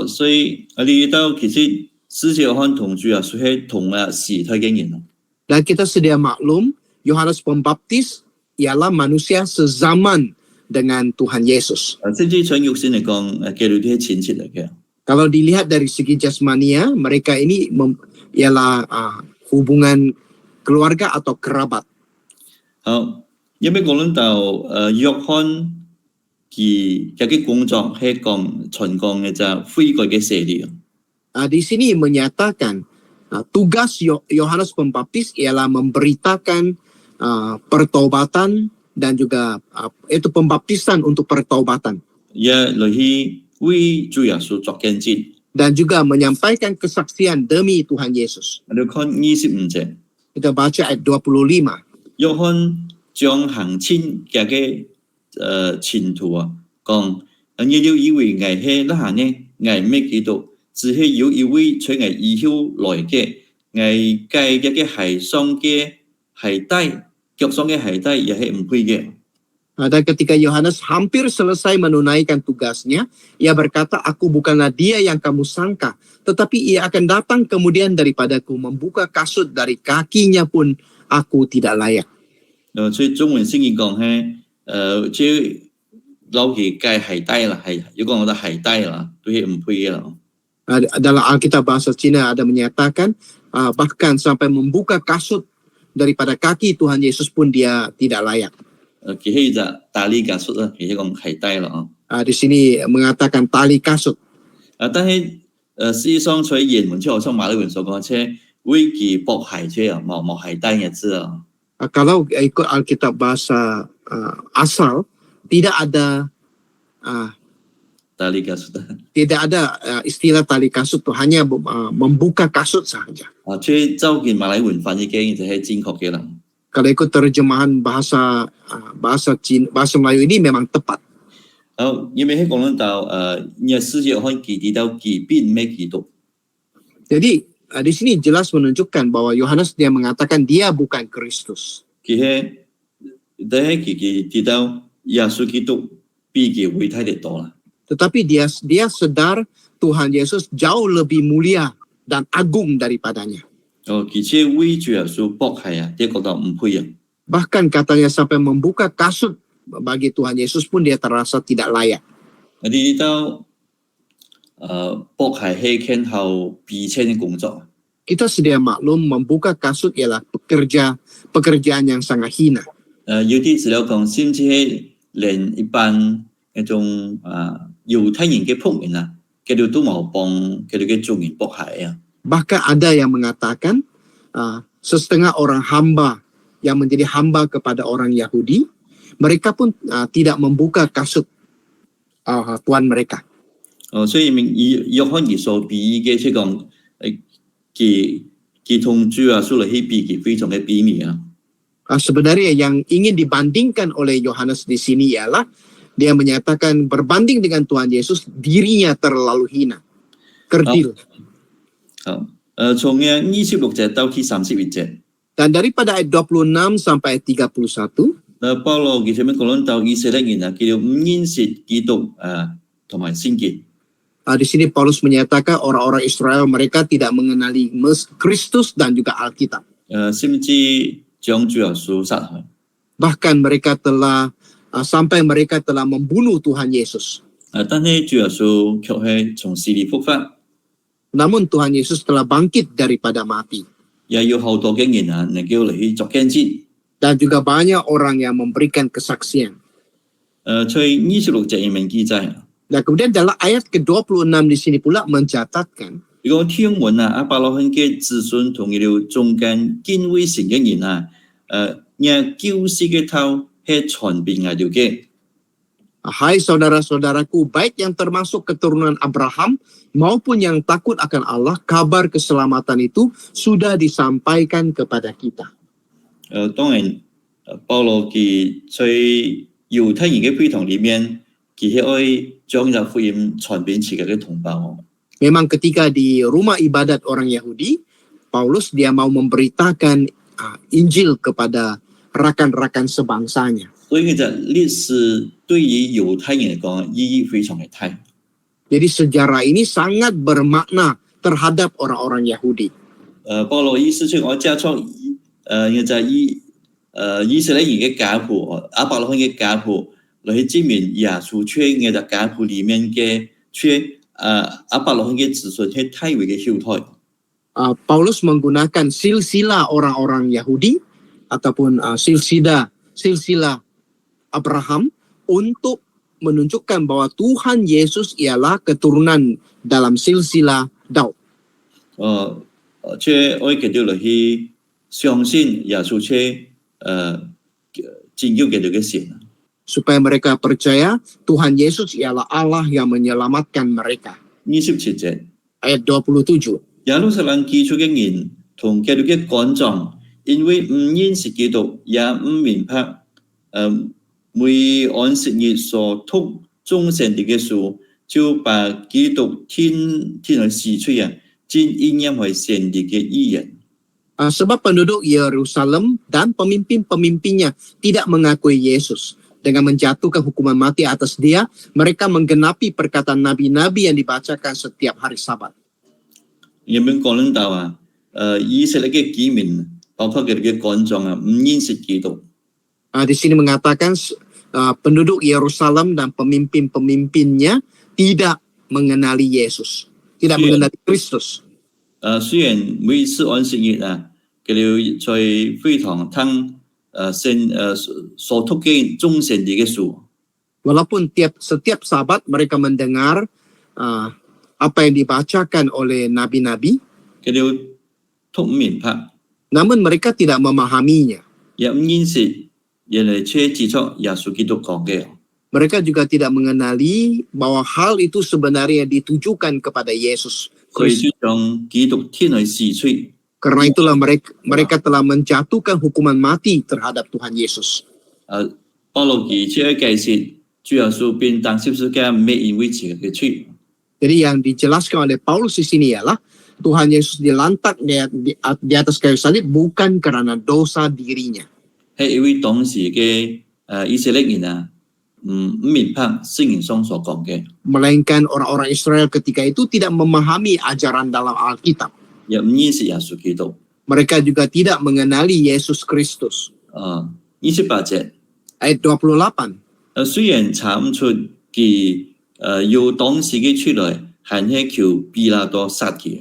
所以我哋到其實使者約翰同主耶穌係同時代嘅人。 Dan kita sedia maklum, Yohanes Pembaptis ialah manusia sezaman dengan Tuhan Yesus. 甚至從肉身嚟講，基督係親戚嚟嘅。 Kalau dilihat dari segi jasmania, mereka ini ialah hubungan keluarga atau kerabat. 好，因為講到約翰佢嘅工作係講傳講嘅就悔改嘅洗禮。 Di sini menyatakan tugas Yohanes Pembaptis ialah memberitakan pertobatan dan juga itu pembaptisan untuk pertobatan. 也來去為主耶穌作見證。 Dan juga menyampaikan kesaksian demi Tuhan Yesus. 我哋看25節， Kita baca ayat 25. 約翰將行親嘅前途講，你要以為危係那下呢，危咩基督，只係有一位隨危以後來嘅，危計嘅係上嘅係低，腳上嘅係低，也係唔配嘅。 Dan ketika Yohanes hampir selesai menunaikan tugasnya, ia berkata, aku bukanlah dia yang kamu sangka, tetapi ia akan datang kemudian daripadaku, membuka kasut dari kakinya pun aku tidak layak. 所以中文聖經講係即老嘅計係低啦，係如果我覺得係低啦，都係唔配嘅啦。 Dalam Alkitab bahasa Cina ada menyatakan, bahkan sampai membuka kasut daripada kaki Tuhan Yesus pun dia tidak layak. 其實就大理解述啦，其實講係低啦。 Di sini mengatakan tali kasut. 但係事實上在原文即係好似馬來文所講，即係會記博係即係冇係低嘅字啊。 Kalau ikut Alkitab bahasa asal, tidak ada 大理解述 tidak ada istilah tali kasut tuh, hanya membuka kasut saja. 即係周見馬來文翻譯嘅就係正確嘅啦。 Kalau ikut terjemahan bahasa Melayu ini memang tepat. 因為喺講到呢世界可以記到幾邊咩幾度。 Jadi di sini jelas menunjukkan bahwa Yohanes dia mengatakan dia bukan Kristus. 其實第一記到耶穌基督比佢偉大得多啦。 Tetapi dia sadar Tuhan Yesus jauh lebih mulia dan agung daripadanya. 而且為主耶穌博係啊，啲覺得唔配啊。Bahkan katanya sampai membuka kasut bagi Tuhan Yesus pun dia terasa tidak layak. 嗰啲都博係希傾後 B 車嘅工作。 Kita sedia maklum membuka kasut ialah pekerjaan yang sangat hina. 有啲資料講，甚至係連一般嗰種猶太人嘅僕人啊，佢哋都冇幫佢哋嘅眾人博係啊。 Bahkan ada yang mengatakan setengah orang hamba yang menjadi hamba kepada orang Yahudi, mereka pun tidak membuka kasut tuan mereka. 所以約翰耶穌比嘅即係講，佢同主耶穌嚟去比，佢非常嘅比擬啊。 Sebenarnya yang ingin dibandingkan oleh Yohanes di sini ialah dia menyatakan berbanding dengan Tuhan Yesus dirinya terlalu hina, kerdil. 好，從嘅26節到第31節。 Dan daripada ayat 26 sampai ayat 31, 保羅其實咩講到以色列人啊，佢哋唔認識基督同埋聖潔。 di sini Paulus menyatakan orang-orang Israel mereka tidak mengenali Kristus dan juga Alkitab. 甚至將主耶穌殺害。 Bahkan mereka telah sampai mereka telah membunuh Tuhan Yesus. 但係主耶穌卻係從死裏復活， Namun Tuhan Yesus telah bangkit daripada mati. 也有好多嘅人啊，能夠嚟去作見證。 Dan juga banyak orang yang memberikan kesaksian. 在26節入面記載。 Dan kemudian dalam ayat ke-26 di sini pula mencatatkan 如果聽聞啊，亞伯拉罕嘅子孫同佢哋中間敬畏神嘅人啊，讓救世嘅頭係傳遍外頭嘅。 Hai saudara-saudaraku, baik yang termasuk keturunan Abraham maupun yang takut akan Allah, kabar keselamatan itu sudah disampaikan kepada kita. 當然，保羅佢在猶太人嘅會堂裏面，佢係愛將入福音傳遍自己嘅同胞。 Memang ketika di rumah ibadat orang Yahudi, Paulus dia mau memberitakan Injil kepada rakan-rakan sebangsanya. 所以其實歷史對於猶太人嚟講意義非常嘅大。 Jadi sejarah ini sangat bermakna terhadap orang-orang Yahudi. 保羅意思係我加速就係以色列人嘅家譜，亞伯拉罕嘅家譜嚟去證明耶穌出現嘅家譜裡面嘅出亞伯拉罕嘅子孫係太為嘅後代。 Paulus menggunakan silsilah orang-orang Yahudi ataupun silsilah Abraham untuk menunjukkan bahwa Tuhan Yesus ialah keturunan dalam silsilah Daud. 即係我佢哋嚟去相信耶穌出拯救佢哋嘅神。 Supaya mereka percaya Tuhan Yesus ialah Allah yang menyelamatkan mereka. 27節。 Ayat 27. 耶路撒冷寄出嘅人同佢哋嘅趕狀，因為唔認識基督，也唔明白每安息日所讀眾神嘅書，就把基督天去死出啊，真應驗為神嘅義人。 Sebab penduduk Yerusalem dan pemimpin-pemimpinnya tidak mengakui Yesus. Dengan menjatuhkan hukuman mati atas dia, mereka menggenapi perkataan nabi-nabi yang dibacakan setiap hari Sabat. 入面講到啊，以色列嘅居民，包括佢哋嘅趕狀啊，唔認識基督。 Di sini mengatakan penduduk Yerusalem dan pemimpin-pemimpinnya tidak mengenali Yesus, tidak mengenali Kristus. 雖然每次安息日啊，佢哋在會堂聽所讀嘅眾神嘅書。 Walaupun setiap Sabat mereka mendengar apa yang dibacakan oleh nabi-nabi, 佢哋讀唔明白， namun mereka tidak memahaminya. 也唔認識原來車指出耶穌基督講嘅。 Mereka juga tidak mengenali bahwa hal itu sebenarnya ditujukan kepada Yesus 所以 Kristus. 就將基督天去死出。 Karena itulah mereka telah menjatuhkan hukuman mati terhadap Tuhan Yesus. 保羅佢即係解釋主耶穌變當十字架，唔係因為自己嘅罪。 Jadi yang dijelaskan oleh Paulus di sini ialah Tuhan Yesus dilantak di atas kayu salib bukan karena dosa dirinya. 係因為當時嘅以色列人啊，唔明白聖經上所講嘅， Melainkan orang-orang Israel ketika itu tidak memahami ajaran dalam Alkitab. 也唔認識耶穌基督。 Mereka juga tidak mengenali Yesus Kristus. 28節。 ayat 28. 雖然查唔出佢要當時嘅出來，係求比拉多殺佢。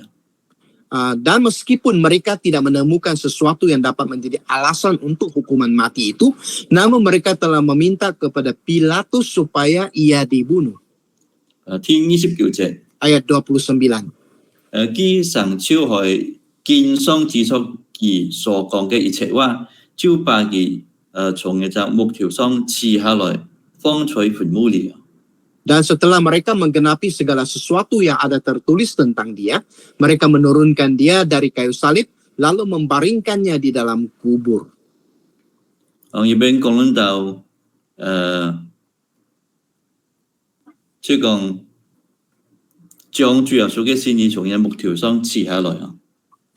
Dan meskipun mereka tidak menemukan sesuatu yang dapat menjadi alasan untuk hukuman mati itu, namun mereka telah meminta kepada Pilatus supaya ia dibunuh. 第29節。 Ayat 29. 佢神超去見傷指出佢所講嘅一切話，就把佢從一隻木條上刺下來，放在墳墓裏。 Dan setelah mereka menggenapi segala sesuatu yang ada tertulis tentang dia, mereka menurunkan dia dari kayu salib, lalu membaringkannya di dalam kubur. 入邊講到即係講將主耶穌嘅身體從一木條上刺下來啊。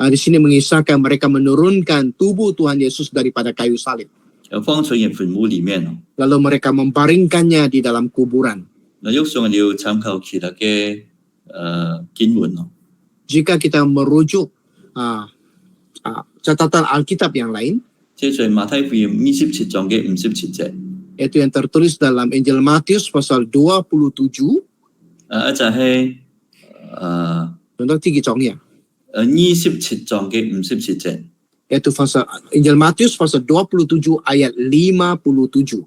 Di sini mengisahkan mereka menurunkan tubuh Tuhan Yesus daripada kayu salib. 放在墳墓裡面。 Lalu mereka membaringkannya di dalam kuburan. 嗱，喐上要參考其他嘅經文咯。 Jika kita merujuk catatan Alkitab yang lain, 即係馬太福音27章嘅57節。 yaitu yang tertulis dalam Injil Matius pasal 27. 一就係Contoh 3 contohnya. 27章嘅57節。 Yaitu pasal Injil Matius pasal 27 ayat 57.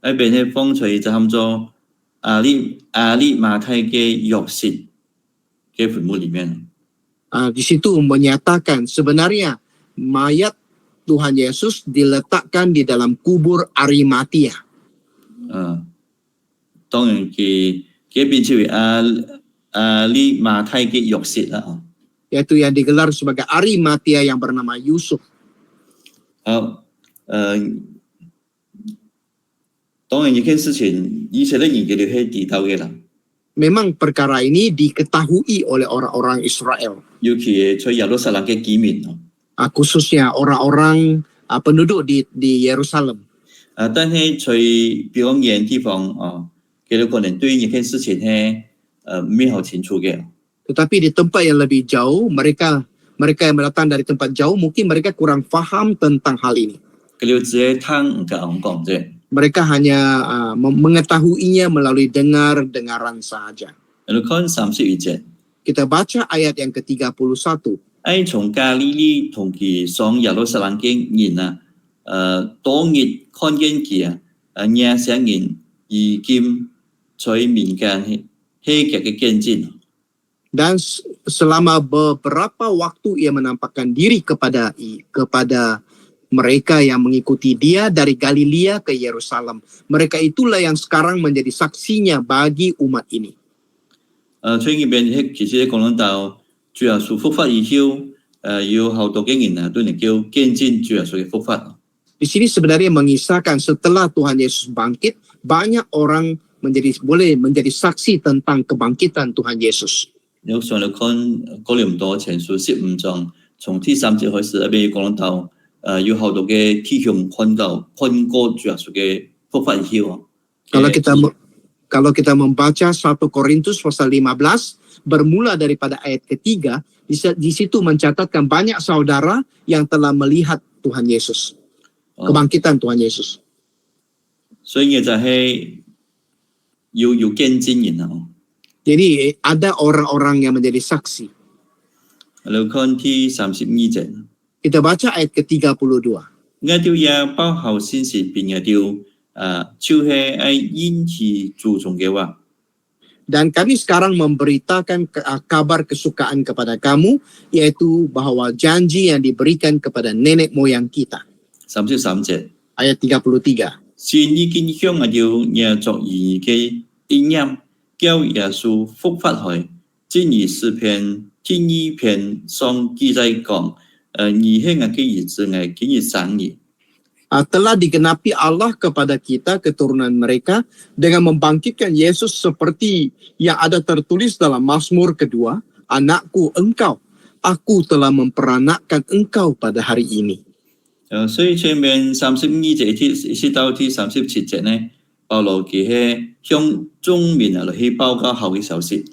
喺邊咧放出就喊做亞利馬太嘅約瑟嘅墳墓裡面。 Di situ menyatakan sebenarnya mayat Tuhan Yesus diletakkan di dalam kubur Arimatia. 當然佢變成為亞利馬太嘅約瑟啦。 Yaitu yang digelar sebagai Arimatia yang bernama Yusuf. 當然呢件事情以色列人佢哋係知道嘅啦。 Memang perkara ini diketahui oleh orang-orang Israel. 尤其在耶路撒冷嘅居民。 Khususnya orang-orang penduduk di Yerusalem. 但係在比較遠地方佢哋可能對呢件事情係未好清楚嘅。 Tetapi di tempat yang lebih jauh, mereka yang datang dari tempat jauh mungkin mereka kurang faham tentang hal ini. 佢哋只係聽人講啫。 Mereka hanya mengetahuinya melalui dengar-dengaran saja. Kita baca ayat yang ke-31. 喺從加利利同佢上耶路撒冷嘅人當日看見佢那些人已經在民間喜劇嘅見證。 Dan selama beberapa waktu ia menampakkan diri kepada mereka yang mengikuti dia dari Galilea ke Yerusalem. Mereka itulah yang sekarang menjadi saksinya bagi umat ini. 所以呢邊其實講到主耶穌復活以後，有好多嘅人都能夠見證主耶穌嘅復活。 Di sini sebenarnya mengisahkan setelah Tuhan Yesus bangkit, banyak orang boleh menjadi saksi tentang kebangkitan Tuhan Yesus. 有上嚟看哥林多前書15章，從第3節開始，入邊講到有好多嘅弟兄看過主耶穌嘅復活以後。 Kalau kita membaca 1 Korintus pasal 15 bermula daripada ayat ketiga, di situ mencatatkan banyak saudara yang telah melihat Tuhan Yesus, kebangkitan Tuhan Yesus. 所以就係要見證人啊。 Jadi ada orang-orang yang menjadi saksi. Lalu kan di 32節。 Kita baca ayat ke-32. 我哋也包含先是並嘅條就係引起注重嘅話。 Dan kami sekarang memberitakan kabar kesukaan kepada kamu, yaitu bahwa janji yang diberikan kepada nenek moyang kita. 33節。 Ayat 33. 先已經向我哋也作義嘅應驗，叫耶穌復活去。正如詩篇第2篇上記載講，你係我嘅兒子，我今日生你。 Telah digenapi Allah kepada kita keturunan mereka dengan membangkitkan Yesus seperti yang ada tertulis dalam Mazmur kedua, anakku engkau, aku telah memperanakkan engkau pada hari ini. 所以前面32節一直到第37節呢，保羅佢係向眾民去報告好嘅消息。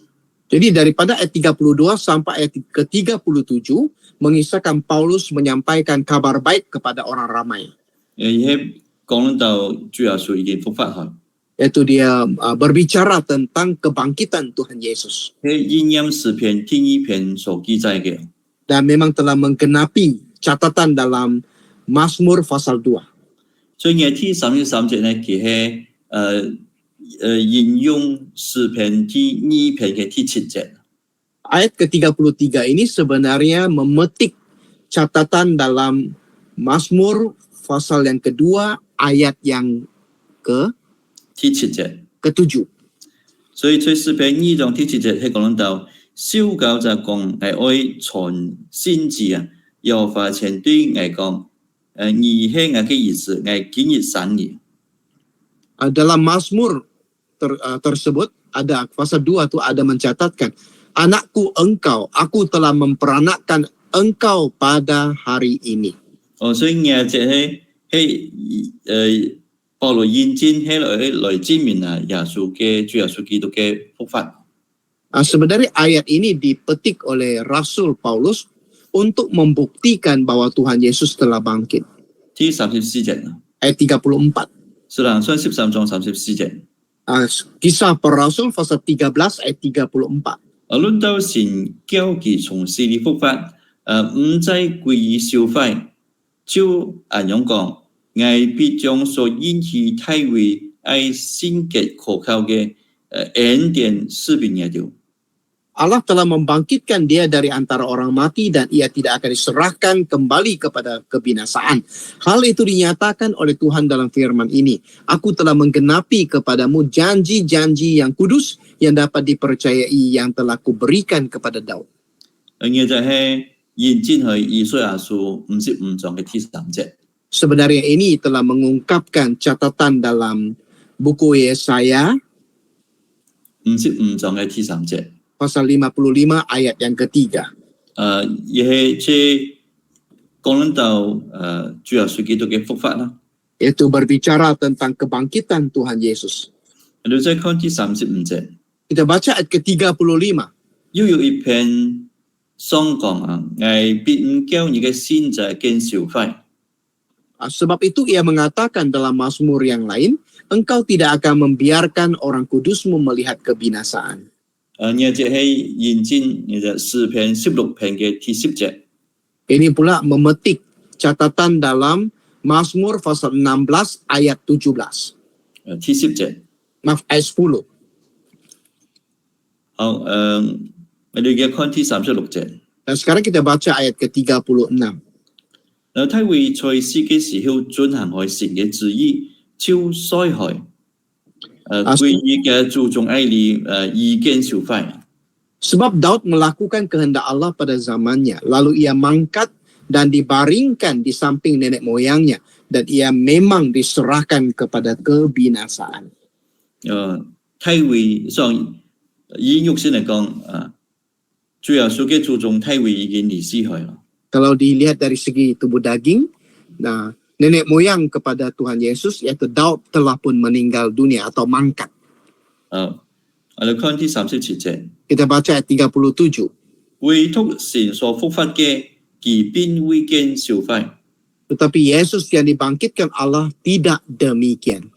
Jadi daripada ayat 32 sampai ayat ke-37 mengisahkan Paulus menyampaikan kabar baik kepada orang ramai. 講到主耶穌已經復活去， Yaitu dia berbicara tentang kebangkitan Tuhan Yesus. 係應驗詩篇第一篇所記載嘅。 Dan memang telah menggenapi catatan dalam Mazmur pasal 2. 所以第33節呢，佢係引用詩篇第二篇嘅第7節。 Ayat ke-33 ini sebenarnya memetik catatan dalam Mazmur pasal yang kedua ayat yang 第7節。 ke-7. 所以在詩篇2章第7節係講到，小狗就講係愛傳先知啊，耶和華前對我講，你係我嘅兒子，我今日生你。 Dalam Mazmur tersebut ada pasal 2 tu ada mencatatkan, anakku engkau, aku telah memperanakkan engkau pada hari ini. 所以我就係保羅認真係來證明啊，主耶穌基督嘅復活。 Sebenarnya ayat ini dipetik oleh Rasul Paulus untuk membuktikan bahwa Tuhan Yesus telah bangkit. 第34節， Ayat 34. 使徒行傳13章34節。 Kisah para Rasul pasal 13 ayat 34. 論到神叫佢從死裏復活，唔再歸於消費，就咁樣講，我必將所應許大衛愛聖潔可靠嘅恩典賜俾你哋。 Allah telah membangkitkan dia dari antara orang mati dan ia tidak akan diserahkan kembali kepada kebinasaan. Hal itu dinyatakan oleh Tuhan dalam firman ini. Aku telah menggenapi kepadamu janji-janji yang kudus yang dapat dipercayai yang telah kuberikan kepada Daud. 我就係認真去以賽亞書55章嘅第3節。 Sebenarnya ini telah mengungkapkan catatan dalam buku Yesaya 55章嘅第3節。 pasal 55 ayat yang ketiga. 亦係即係講到主耶穌基督嘅復活啦。 Yaitu berbicara tentang kebangkitan Tuhan Yesus. 我哋再看第35節。 Kita baca ayat ke-35. 又有一篇上講啊，我必唔叫你嘅先者見消費。 Sebab itu ia mengatakan dalam Mazmur yang lain, engkau tidak akan membiarkan orang kudusmu melihat kebinasaan. 我就係認真，我就詩篇16篇嘅第10節。 Ini pula memetik catatan dalam Mazmur pasal 16 ayat 17. 第10節。 Maaf, ayat 10. 好，我哋嘅看第36節。 Dan sekarang kita baca ayat ke-36. 然後他會在世嘅時候進行開神嘅旨意，超災害。歸於嘅注重愛理意見消費。 Sebab Daud melakukan kehendak Allah pada zamannya, lalu ia mangkat dan dibaringkan di samping nenek moyangnya, dan ia memang diserahkan kepada kebinasaan. 他會上以肉身嚟講，主耶穌嘅注重他會已經離世去啦。 Kalau dilihat dari segi tubuh daging, nah nenek moyang kepada Tuhan Yesus yaitu Daud telah pun meninggal dunia atau mangkat. 我哋看第37節。 Kita baca ayat 37. 唯獨神所復活嘅，其便會見消費。 Tetapi Yesus yang dibangkitkan Allah tidak demikian.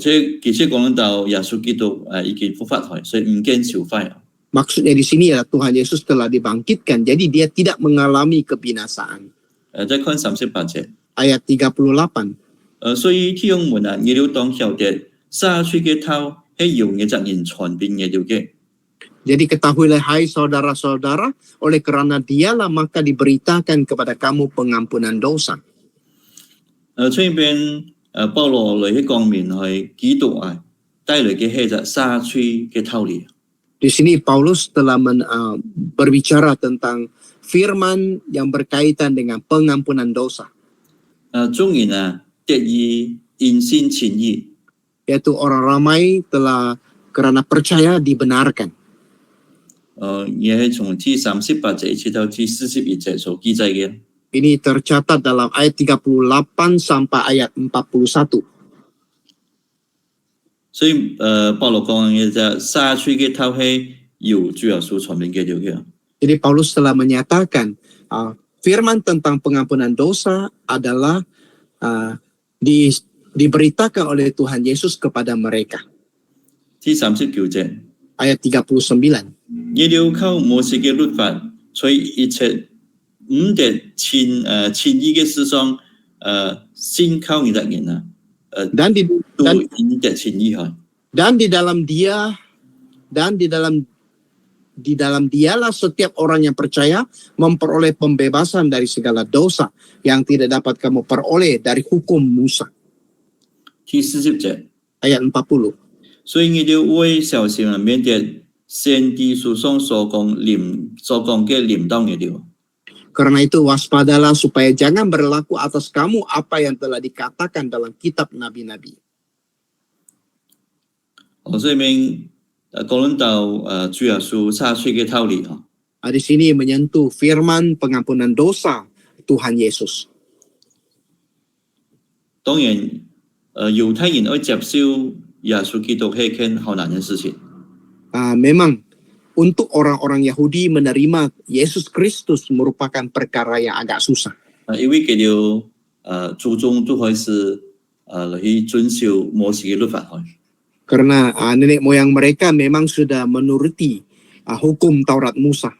其實講到耶穌基督已經復活去，所以唔見消費。 Maksudnya di sini adalah Tuhan Yesus telah dibangkitkan, jadi dia tidak mengalami kebinasaan. 再看38節。 Ayat 38. 所以弟兄們啊，你要當曉得，殺出嘅頭係由你責任傳俾你嘅。 Jadi ketahuilah hai saudara-saudara, oleh kerana dialah maka diberitakan kepada kamu pengampunan dosa. 出邊保羅嚟去講明係基督帶來嘅係就殺出嘅頭嚟。 Di sini Paulus telah berbicara tentang firman yang berkaitan dengan pengampunan dosa. 眾人得以因信稱義。 Yaitu orang ramai telah kerana percaya dibenarkan. 也係從第38節一直到第41節所記載嘅。 Ini tercatat dalam ayat 38 sampai ayat 41. 所以保羅講嘅就殺出嘅頭係由主耶稣传遍给了嘅。 Jadi Paulus telah menyatakan firman tentang pengampunan dosa adalah diberitakan oleh Tuhan Yesus kepada mereka. 第39節， Ayat 39. 耶了靠摩西嘅律法，在一切唔得千億嘅事上，先靠你的人啊， Dan di 都 dan, 唔得千億去。 dan di dalam dia dan di dalam dialah setiap orang yang percaya memperoleh pembebasan dari segala dosa yang tidak dapat kamu peroleh dari hukum Musa. 第40節， Ayat 40. 所以你要為小心啊，免得先知書上所講嘅臨到你了。 Karena itu waspadalah supaya jangan berlaku atas kamu apa yang telah dikatakan dalam kitab nabi-nabi. 所以明講論到主耶穌灑水嘅道理啊。 Di sini menyentuh firman pengampunan dosa Tuhan Yesus. 當然，猶太人要接受耶穌基督係一件好難嘅事情。 Memang untuk orang-orang Yahudi menerima Yesus Kristus merupakan perkara yang agak susah. 因為佢哋祖宗都開始嚟去遵守摩西嘅律法去。 Karena nenek moyang mereka memang sudah menuruti hukum Taurat Musa.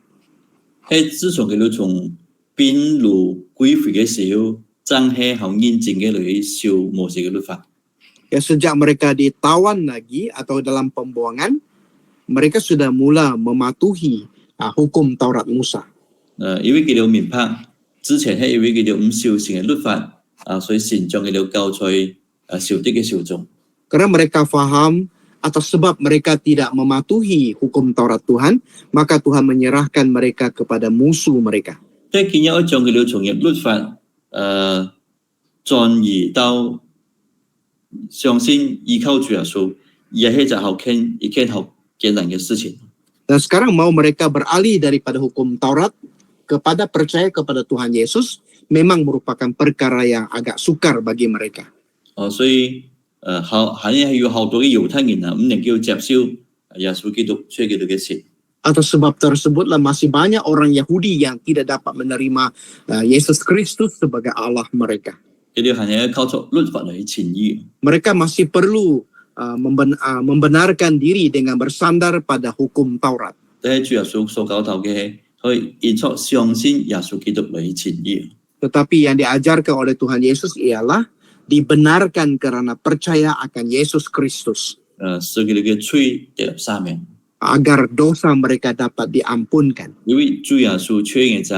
喺自從佢哋從邊路歸回嘅時候，真係好認真嘅嚟去守摩西嘅律法。 Ya sejak mereka ditawan lagi atau dalam pembuangan, mereka sudah mula mematuhi hukum Taurat Musa. 因為佢哋明白之前係因為佢哋唔守神嘅律法所以神將佢哋交在仇敵嘅手中。 Karena mereka faham atas sebab mereka tidak mematuhi hukum Taurat Tuhan, maka Tuhan menyerahkan mereka kepada musuh mereka. 但係今日我將佢哋從入律法轉移到相信依靠主耶穌，也係一件好艱難嘅事情。 Dan sekarang mau mereka beralih daripada hukum Taurat kepada percaya kepada Tuhan Yesus memang merupakan perkara yang agak sukar bagi mereka. 所以係有好多嘅猶太人唔能夠接受耶穌基督出嘅嘅事。 Atas sebab tersebutlah masih banyak orang Yahudi yang tidak dapat menerima Yesus Kristus sebagai Allah mereka. 佢哋係靠著律法嚟稱義。 Mereka masih perlu membenarkan diri dengan bersandar pada hukum Taurat. 但係主耶穌所教導嘅係以出相信耶穌基督嚟稱義。 Tetapi yang diajarkan oleh Tuhan Yesus ialah dibenarkan karena percaya akan Yesus Kristus. 使佢哋嘅罪得入赦免。 Agar dosa mereka dapat diampunkan. 因為主耶穌出嘅就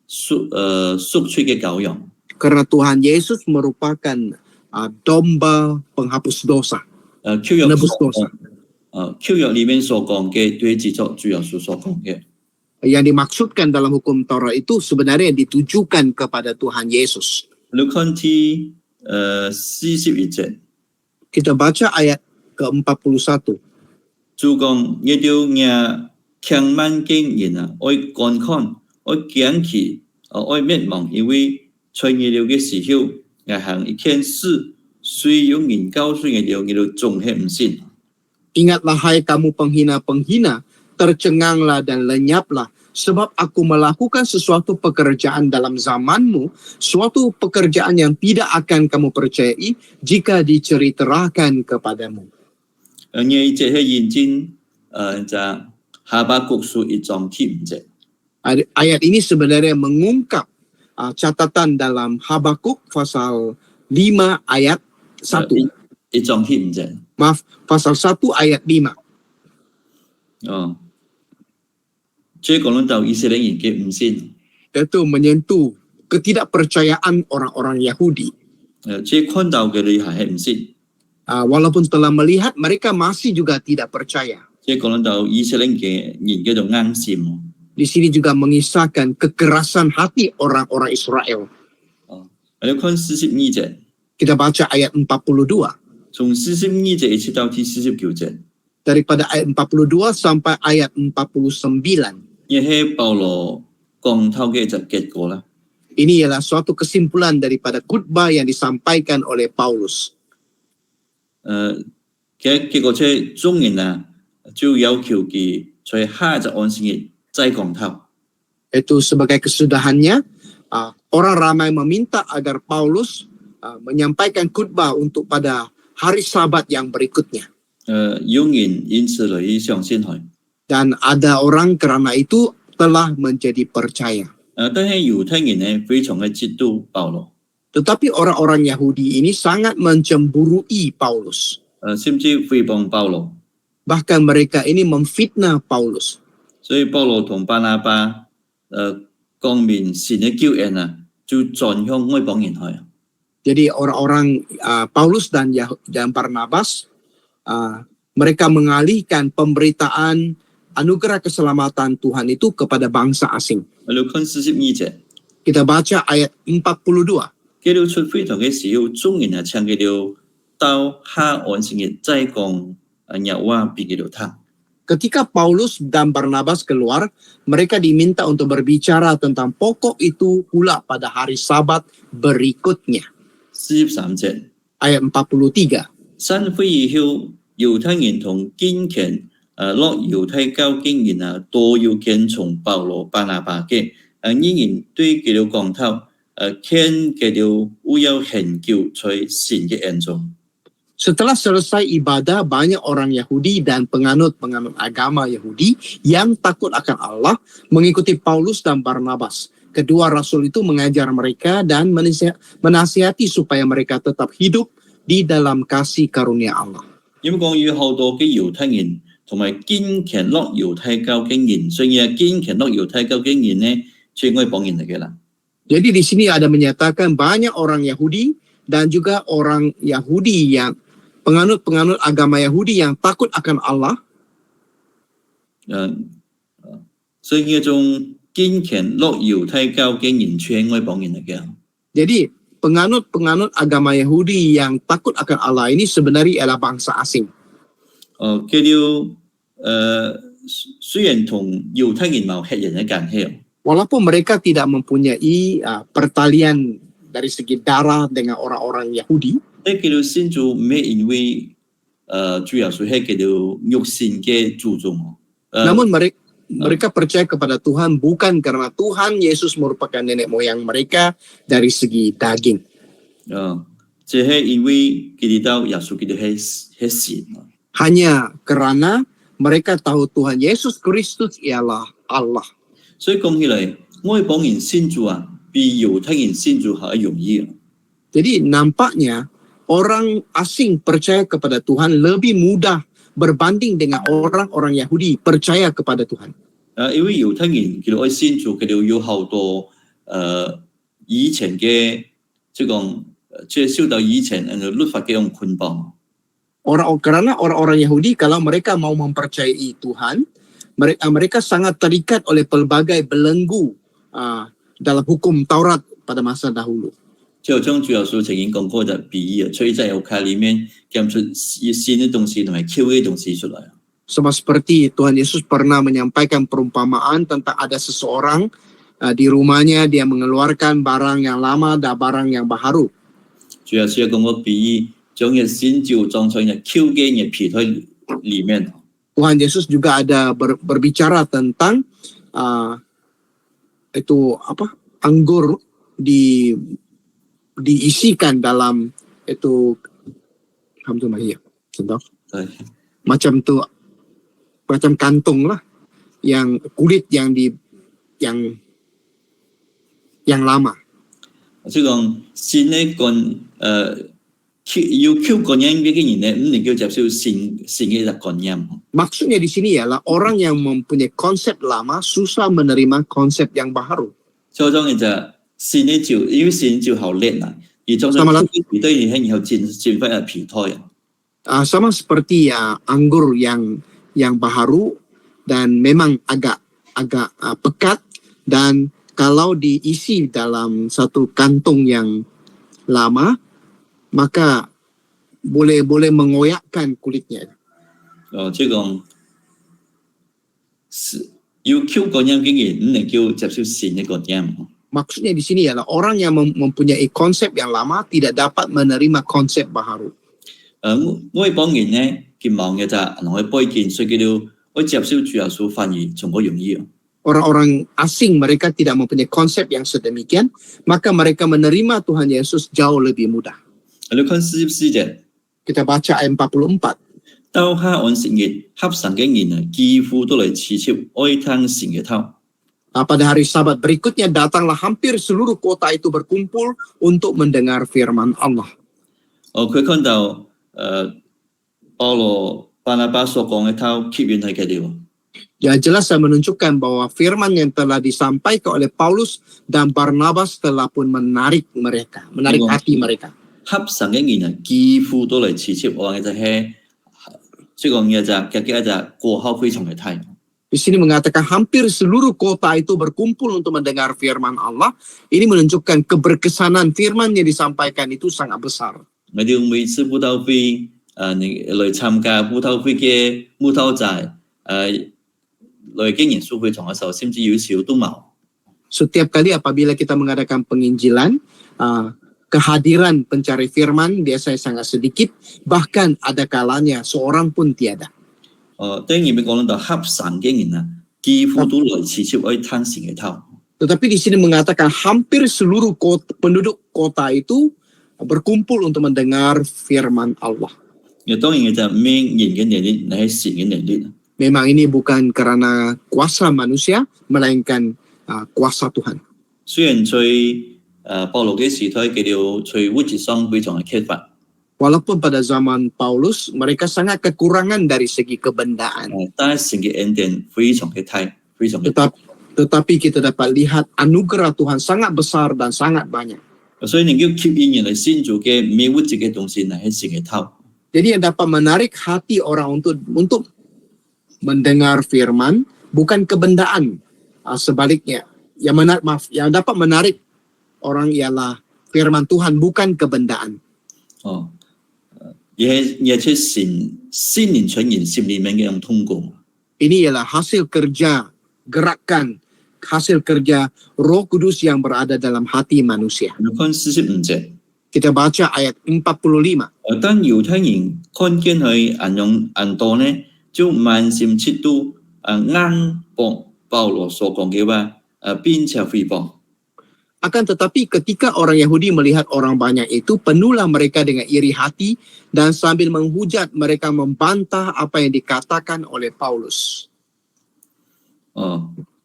贖罪嘅羔羊。 Karena Tuhan Yesus merupakan domba penghapus dosa. 舊約 Penebus dosa. 舊約裡面所講嘅對指著主耶穌所講嘅。 Yang dimaksudkan dalam hukum Taurat itu sebenarnya ditujukan kepada Tuhan Yesus. 你看第41節， Kita baca ayat ke-41. 主講一條嘢強慢嘅人啊，愛觀看，愛驚奇，愛滅亡，因為在你了嘅時候，係行一件事，雖有人告訴你了，你都總係唔信。 Ingatlah hai kamu penghina-penghina, tercenganglah dan lenyaplah. Sebab aku melakukan sesuatu pekerjaan dalam zamanmu, suatu pekerjaan yang tidak akan kamu percayai jika diceritakan kepadamu. 你這係認真就哈巴谷書1章第5節。 Ayat ini sebenarnya mengungkap catatan dalam Habakuk pasal 5 ayat 1. 1章第5節。 Maaf, pasal 1 ayat 5. 這講到以色列人嘅唔信。 Itu menyentuh ketidakpercayaan orang-orang Yahudi. 這看到嘅你係唔信。 Walaupun telah melihat, mereka masih juga tidak percaya. 這講到以色列嘅人嘅種硬心。 Di sini juga mengisahkan kekerasan hati orang-orang Israel. 你看42節， Kita baca ayat 42. 從42節一直到第49節， Daripada ayat 42 sampai ayat 49. 亦係保羅講透嘅就結果啦。 Ini ialah suatu kesimpulan daripada khutbah yang disampaikan oleh Paulus. 結果即係眾人啊，就要求佢在下一安息日再講透。 Itu sebagai kesudahannya, orang ramai meminta agar Paulus menyampaikan khutbah untuk pada hari Sabat yang berikutnya. 有人因此嚟相信佢。 Dan ada orang karena itu telah menjadi percaya. 但係猶太人呢非常嘅嫉妒保羅， Tetapi orang-orang Yahudi ini sangat mencemburui Paulus. 甚至誹謗保羅。 Bahkan mereka ini memfitnah Paulus. 所以保羅同巴拿巴講明神嘅救恩啊，就轉向外邦人去。 Jadi orang-orang Paulus dan Barnabas, mereka mengalihkan pemberitaan anugerah keselamatan Tuhan itu kepada bangsa asing. 我哋看42節， Kita baca ayat 42. 基督出會堂嘅時候，眾人啊請佢哋到下安息日再講日話俾佢哋聽。 Ketika Paulus dan Barnabas keluar, mereka diminta untuk berbicara tentang pokok itu pula pada hari Sabat berikutnya. 43節， Ayat 43. 散會以後，猶太人同堅強落猶太教經人啊，都要跟從保羅、巴拿巴嘅呢人對佢哋講透，勸佢哋要研究在神嘅恩中。 Setelah selesai ibadah, banyak orang Yahudi dan penganut-penganut agama Yahudi yang takut akan Allah mengikuti Paulus dan Barnabas. Kedua rasul itu mengajar mereka dan menasihati supaya mereka tetap hidup di dalam kasih karunia Allah. 因為講有好多嘅猶太人同埋堅強落猶太教經人，所以堅強落猶太教經人呢，係外邦人嚟嘅啦。 Jadi di sini ada menyatakan banyak orang Yahudi dan juga orang Yahudi yang penganut-penganut agama Yahudi yang takut akan Allah. 所以呢種堅強落猶太教經人，係外邦人嚟嘅。 Jadi penganut-penganut agama Yahudi yang takut akan Allah ini sebenarnya ialah bangsa asing. 佢哋雖然同猶太人冇血緣嘅關係， Walaupun mereka tidak mempunyai pertalian dari segi darah dengan orang-orang Yahudi, 但佢哋先做咩？因為主要係佢哋肉身嘅注重。 namun mereka percaya kepada Tuhan bukan karena Tuhan Yesus merupakan nenek moyang mereka dari segi daging. 即係因為佢哋到耶穌佢哋係神。 Hanya karena mereka tahu Tuhan Yesus Kristus ialah Allah. 所以講起嚟，外邦人信主啊，比猶太人信主還容易。 Jadi nampaknya orang asing percaya kepada Tuhan lebih mudah berbanding dengan orang-orang Yahudi percaya kepada Tuhan. 因為猶太人佢哋愛信主，佢哋有好多以前嘅即係講，即係受到以前律法嘅一種捆綁。 Karena orang-orang Yahudi kalau mereka mau mempercayai Tuhan, mereka sangat terikat oleh pelbagai belenggu dalam hukum Taurat pada masa dahulu. 就將主耶穌曾經講過嘅比喻，所以在猶太裡面講出新嘅東西同埋舊嘅東西出來。 Sama seperti Tuhan Yesus pernah menyampaikan perumpamaan tentang ada seseorang di rumahnya dia mengeluarkan barang yang lama dan barang yang baru. 主耶穌講個比喻，將嘅新酒裝在嘅舊嘅皮袋裡面。 Tuhan Yesus juga ada berbicara tentang anggur diisikan dalam itu macam kantung lah yang kulit yang lama. 即係講新嘅要 Q 個人嘅人咧，唔能夠接受新嘅個人。 Maksudnya di sini ialah orang yang mempunyai konsep lama susah menerima konsep yang baru. 所以講嘅就新嘅酒，因為新酒好叻啦，而裝上皮袋然後進翻入皮胎。 Sama seperti anggur yang baru dan memang agak pekat dan kalau diisi dalam satu kantung yang lama maka boleh mengoyakkan kulitnya. 即係講要 Q 個人嘅人唔能夠接受新嘅個人。 Maksudnya di sini ialah orang yang mempunyai konsep yang lama tidak dapat menerima konsep baru. 外邦人咧，佢忙嘅就係攞去背見，所以叫做我接受主耶穌翻譯從個容易。 Orang-orang asing mereka tidak mempunyai konsep yang sedemikian, maka mereka menerima Tuhan Yesus jauh lebih mudah. 我哋看44節， Kita baca ayat 44. 到下安息日，合神嘅人啊，幾乎都嚟刺切愛聽神嘅頭。 Pada hari Sabat berikutnya datanglah hampir seluruh kota itu berkumpul untuk mendengar firman Allah. 佢看到保羅、巴拿巴所講嘅頭，吸引係佢哋。 Ya jelas saya menunjukkan bahwa firman yang telah disampaikan oleh Paulus dan Barnabas telah pun menarik mereka, menarik hati mereka. 合神嘅人啊，幾乎都嚟刺切我嘅就係，所以講嘅就一隻過後非常嘅睇。 Di sini mengatakan hampir seluruh kota itu berkumpul untuk mendengar firman Allah. Ini menunjukkan keberkesanan firman yang disampaikan itu sangat besar. 我哋每次布道會你嚟參加布道會嘅布道仔來經驗書會堂嘅時候，甚至有時都冇。 Setiap kali apabila kita mengadakan penginjilan, kehadiran pencari firman biasanya sangat sedikit, bahkan ada kalanya seorang pun tiada. 當然咪講到合神嘅人啊，幾乎都來刺切愛聽神嘅頭。 Tetapi di sini mengatakan hampir seluruh penduduk kota itu berkumpul untuk mendengar firman Allah. 當然嘅就咩人嘅能力，係神嘅能力。 Memang ini bukan karena kuasa manusia, melainkan kuasa Tuhan. 雖然在保羅嘅時代，佢哋在物質上非常嘅缺乏， Walaupun pada zaman Paulus mereka sangat kekurangan dari segi kebendaan. 但係神嘅恩典非常嘅大，非常嘅。 Tetapi kita dapat lihat anugerah Tuhan sangat besar dan sangat banyak. 所以能夠吸引人嚟先做嘅咩物質嘅東西，係神嘅頭。 Jadi yang dapat menarik hati orang untuk mendengar firman bukan kebendaan. Sebaliknya, yang dapat menarik orang ialah firman Tuhan, bukan kebendaan. 而且心靈傳言心裡面嘅樣通過。 Ini ialah hasil kerja gerakan, hasil kerja Roh Kudus yang berada dalam hati manusia. 你看45節， Kita baca ayat 45. 當猶太人看見佢銀多呢，就滿心嫉妒硬保羅所講嘅話，並且誹謗。 Akan tetapi ketika orang Yahudi melihat orang banyak itu, penuhlah mereka dengan iri hati dan sambil menghujat mereka membantah apa yang dikatakan oleh Paulus.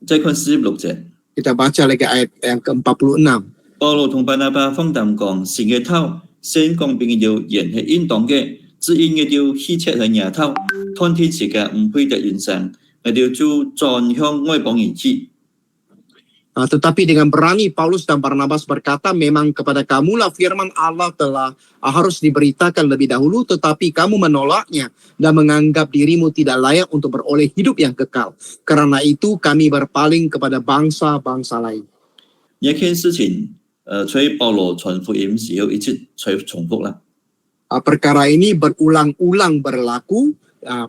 再看46節， Kita baca lagi ayat yang ke-46. 保羅同巴拿巴放膽講，神嘅頭，先講並要人係應當嘅，只因嘅要希切係牙頭，看天時嘅唔配得完成，我哋就轉向外邦人去。 Tetapi dengan berani Paulus dan Barnabas berkata, memang kepada kamulah firman Allah telah harus diberitakan lebih dahulu, tetapi kamu menolaknya dan menganggap dirimu tidak layak untuk beroleh hidup yang kekal. Karena itu kami berpaling kepada bangsa-bangsa lain. 一件事情，所以保羅傳福音時候一直重複啦。 Perkara ini berulang-ulang berlaku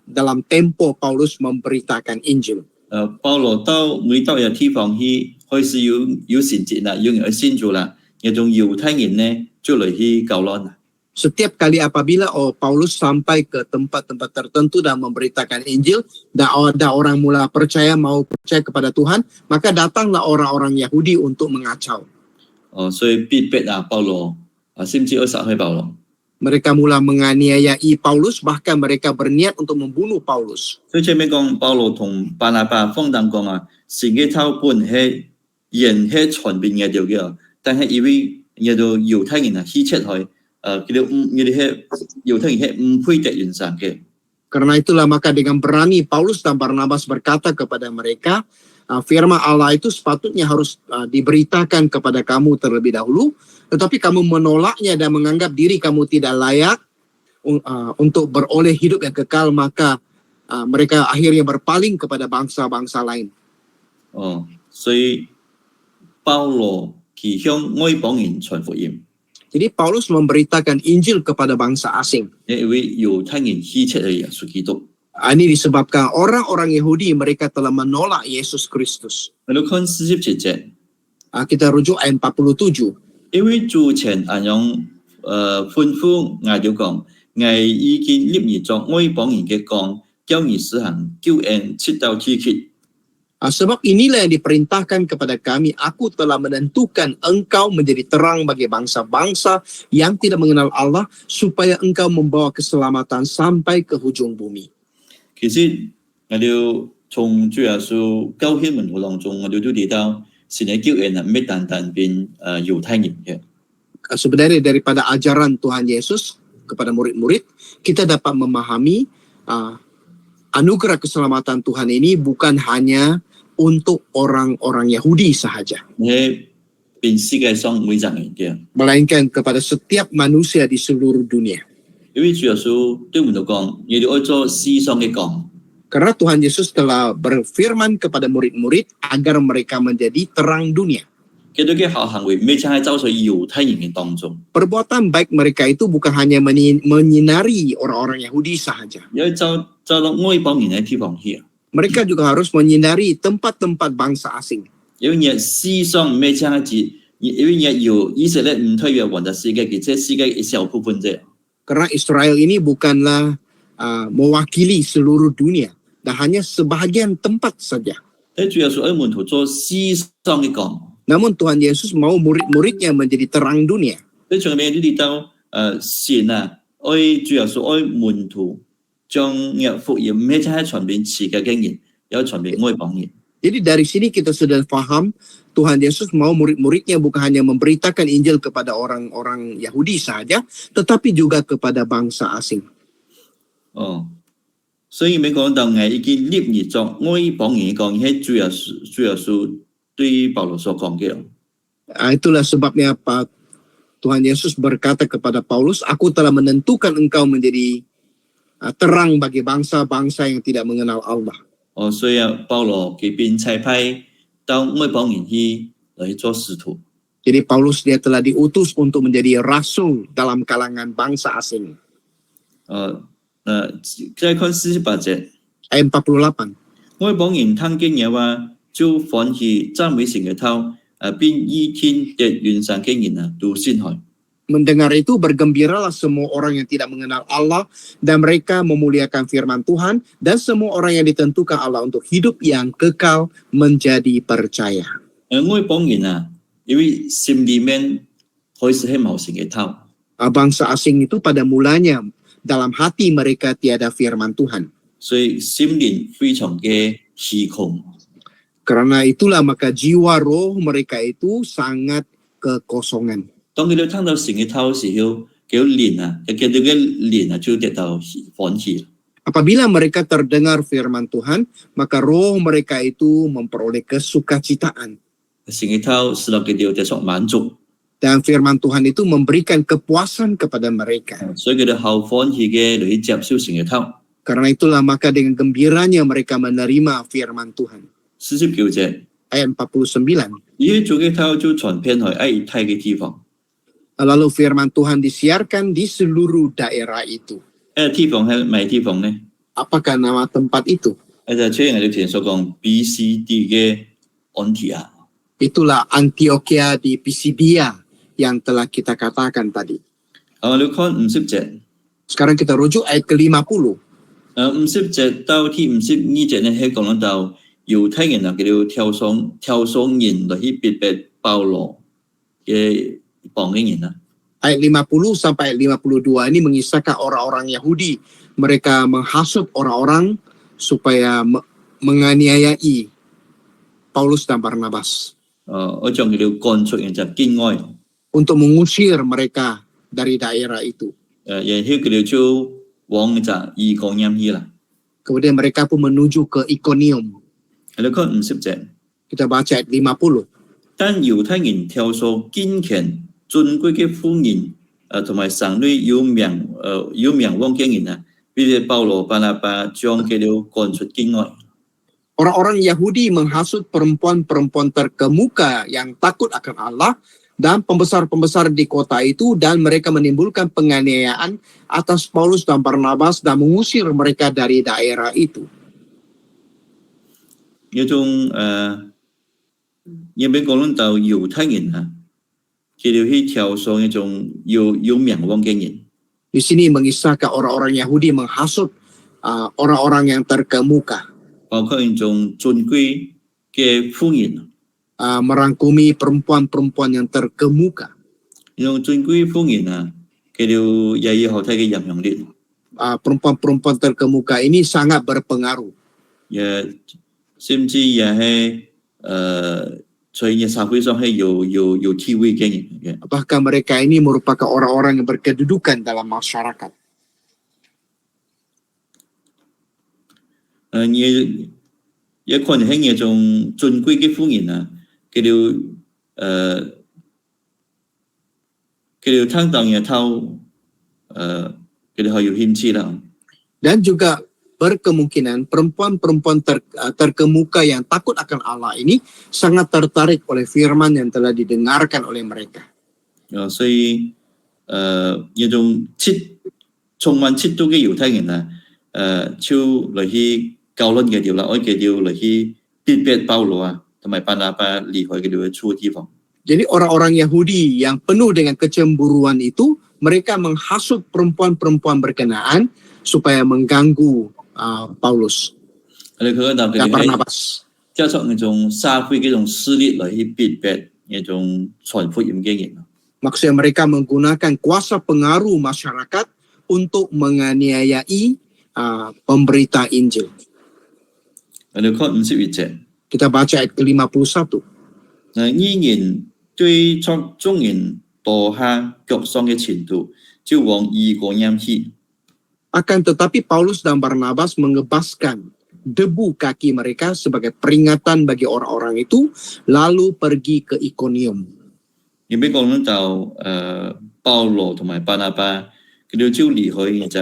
dalam tempo Paulus memberitakan Injil. 保羅每到一地方去，開始有神跡啦，有人去信主啦，一種猶太人呢就嚟去搞亂啦。 Setiap kali apabila Paulus sampai ke tempat-tempat tertentu dan memberitakan Injil, dan ada orang mula mau percaya kepada Tuhan, maka datanglah orang-orang Yahudi untuk mengacau. 所以逼迫保羅甚至要殺害保羅。 Mereka mula menganiayai Paulus, bahkan mereka berniat untuk membunuh Paulus. 所以前面講保羅同巴拿巴放膽講神嘅頭本係人係傳遍嘅條嘅，但係因為有到猶太人希切佢佢哋係猶太人係唔配得完成嘅。 Karena itulah maka dengan berani Paulus dan Barnabas berkata kepada mereka, firman Allah itu sepatutnya harus diberitakan kepada kamu terlebih dahulu, tetapi kamu menolaknya dan menganggap diri kamu tidak layak untuk beroleh hidup yang kekal, maka mereka akhirnya berpaling kepada bangsa-bangsa lain. 所以保羅佢向外邦人傳福音。 Jadi Paulus memberitakan Injil kepada bangsa asing. 因為猶太人希切係耶穌基督。 Ini disebabkan orang-orang Yahudi mereka telah menolak Yesus Kristus. 我哋看47節， Kita rujuk ayat 47. 因為主前咁樣吩咐我哋講，我已經立意作外邦人嘅光，叫你施行救恩7到7期。 Sebab inilah yang diperintahkan kepada kami, aku telah menentukan engkau menjadi terang bagi bangsa-bangsa yang tidak mengenal Allah, supaya engkau membawa keselamatan sampai ke hujung bumi. 其實我哋從主耶穌教訓門徒當中，我哋都提到神嘅救恩唔係單單變猶太人嘅。 Sebenarnya daripada ajaran Tuhan Yesus kepada murid-murid, kita dapat memahami anugerah keselamatan Tuhan ini bukan hanya untuk orang-orang Yahudi sahaja, 係變世界上每一人嘅。 melainkan kepada setiap manusia di seluruh dunia. 因為主耶穌對門徒講，你哋愛做世上嘅光。 Karena Tuhan Yesus telah berfirman kepada murid-murid agar mereka menjadi terang dunia. 佢哋嘅好行為唔係淨係走在猶太人嘅當中， Perbuatan baik mereka itu bukan hanya menyinari orang-orang Yahudi sahaja. 因為走到外邦人嘅地方去。 Mereka juga harus menyinari tempat-tempat bangsa asing. 因為你世上唔係淨係指，因為你有以色列唔代表環世界，其實世界一小部分啫。 Karena Israel ini bukanlah mewakili seluruh dunia, dan hanya sebahagian tempat saja. 但主耶穌愛門徒做世上嘅光。 Namun Tuhan Yesus mau murid-muridnya menjadi terang dunia. 你從你呢啲到神啊，愛主耶穌愛門徒，將嘅福音唔係淨係傳遍世界嘅人，有傳遍外邦人。 Jadi dari sini kita sudah paham Tuhan Yesus mau murid-muridnya bukan hanya memberitakan Injil kepada orang-orang Yahudi saja, tetapi juga kepada bangsa asing. 哦，所以咪講到係已經立義作外邦人講，係主耶穌對保羅所講嘅。 Itulah sebabnya Tuhan Yesus berkata kepada Paulus, aku telah menentukan engkau menjadi terang bagi bangsa-bangsa yang tidak mengenal Allah. 哦，所以保羅佢便差派到外邦人去嚟做使徒。 Jadi Paulus dia telah diutus untuk menjadi rasul dalam kalangan bangsa asing. 再看48節， Ayat 48. 外邦人聽見嘢話，就歡喜讚美神嘅頭，並以天的原上嘅人都信害。 Mendengar itu bergembiralah semua orang yang tidak mengenal Allah, dan mereka memuliakan firman Tuhan, dan semua orang yang ditentukan Allah untuk hidup yang kekal menjadi percaya. 外邦人因為心裡面開始係冇神嘅頭， Bangsa asing itu pada mulanya dalam hati mereka tiada firman Tuhan. 所以心靈非常嘅虛空。 Karena itulah maka jiwa roh mereka itu sangat kekosongan. 當佢哋聽到神嘅頭時候，佢靈佢哋嘅靈就得到歡喜。 Apabila mereka terdengar firman Tuhan, maka roh mereka itu memperoleh kesukacitaan. 神嘅頭使到佢哋得到滿足， Dan firman Tuhan itu memberikan kepuasan kepada mereka. 所以佢哋好歡喜嘅嚟接受神嘅頭。 Karena itulah maka dengan gembiranya mereka menerima firman Tuhan. 49節， Ayat 49. 呢做嘅頭就傳遍去一切嘅地方。 Lalu firman Tuhan disiarkan di seluruh daerah itu. 地方係咩地方呢？ Apakah nama tempat itu? 就出現我哋前所講 BCD 嘅安提亞。 Itulah Antioquia di Pisidia yang telah kita katakan tadi. 我哋看50節， Sekarang kita rujuk ayat ke-50. 50節到第52節呢，係講到猶太人佢哋挑選人嚟去逼迫保羅嘅幫嘅人。 Ayat 50 sampai ayat 52 ini mengisahkan orang-orang Yahudi. Mereka menghasut orang-orang supaya menganiayai Paulus dan Barnabas. 我將佢哋趕出人就境外， Untuk mengusir mereka dari daerah itu. 然後佢哋就往就異國音去啦。 Kemudian mereka pun menuju ke Iconium. 我哋看50節， Kita baca ayat 50. 但猶太人挑選敬虔尊貴嘅婦人，同埋省內有名望嘅人比如保羅、巴拿巴將佢哋趕出境外。 Orang-orang Yahudi menghasut perempuan-perempuan terkemuka yang takut akan Allah dan pembesar-pembesar di kota itu, dan mereka menimbulkan penganiayaan atas Paulus dan Barnabas dan mengusir mereka dari daerah itu. 呢種入邊講到猶太人佢哋去挑選一種有名望嘅人。 Di sini mengisahkan orang-orang Yahudi menghasut orang-orang yang terkemuka, 包括一種尊貴嘅婦人， merangkumi perempuan-perempuan yang terkemuka. 一種尊貴婦人啊，佢哋也有好大嘅影響力， Perempuan-perempuan terkemuka ini sangat berpengaruh. 也甚至也係在嘅社會上係有地位嘅人嘅。 Bahkan mereka ini merupakan orang-orang yang berkedudukan dalam masyarakat. 也可能係一種尊貴嘅婦人啊，佢哋聽到嘅頭佢哋好有興趣啦。 Dan juga berkemungkinan perempuan-perempuan terkemuka yang takut akan Allah ini sangat tertarik oleh firman yang telah didengarkan oleh mereka. 所以一種充滿嫉妒嘅猶太人啊，就嚟去教論佢哋啦，愛佢哋嚟去逼迫保羅啊，同埋巴拿巴離開佢哋嘅住嘅地方。 Jadi orang-orang Yahudi yang penuh dengan kecemburuan itu, mereka menghasut perempuan-perempuan berkenaan supaya mengganggu Paulus 佢嗰度佢 dan 哋係 Barnabas. 加上一種社會嘅一種勢力嚟去逼迫一種傳福音嘅人。 Maksudnya mereka menggunakan kuasa pengaruh masyarakat untuk menganiayai pemberita Injil. 我哋看51節， Kita baca ayat ke-51. 依然對作眾人墮下腳上嘅前途，就往異國音去。 Akan tetapi Paulus dan Barnabas mengebaskan debu kaki mereka sebagai peringatan bagi orang-orang itu, lalu pergi ke Ikonium. 而俾講到保羅同埋巴拿巴，佢哋就離開就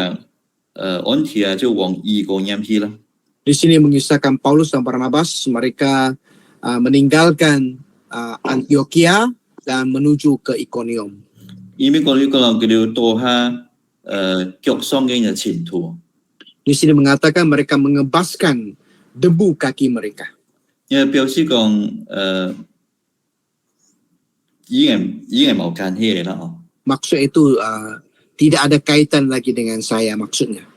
安提亞就往異國音去啦。 Di sini mengisahkan Paulus dan Barnabas, mereka meninggalkan Antioquia dan menuju ke Ikonium. 而俾講到佢哋墮下腳上嘅前途。 Di sini mengatakan mereka mengebaskan debu kaki mereka. 因為表示講已經冇關係啦哦。 Maksud itu tidak ada kaitan lagi dengan saya maksudnya.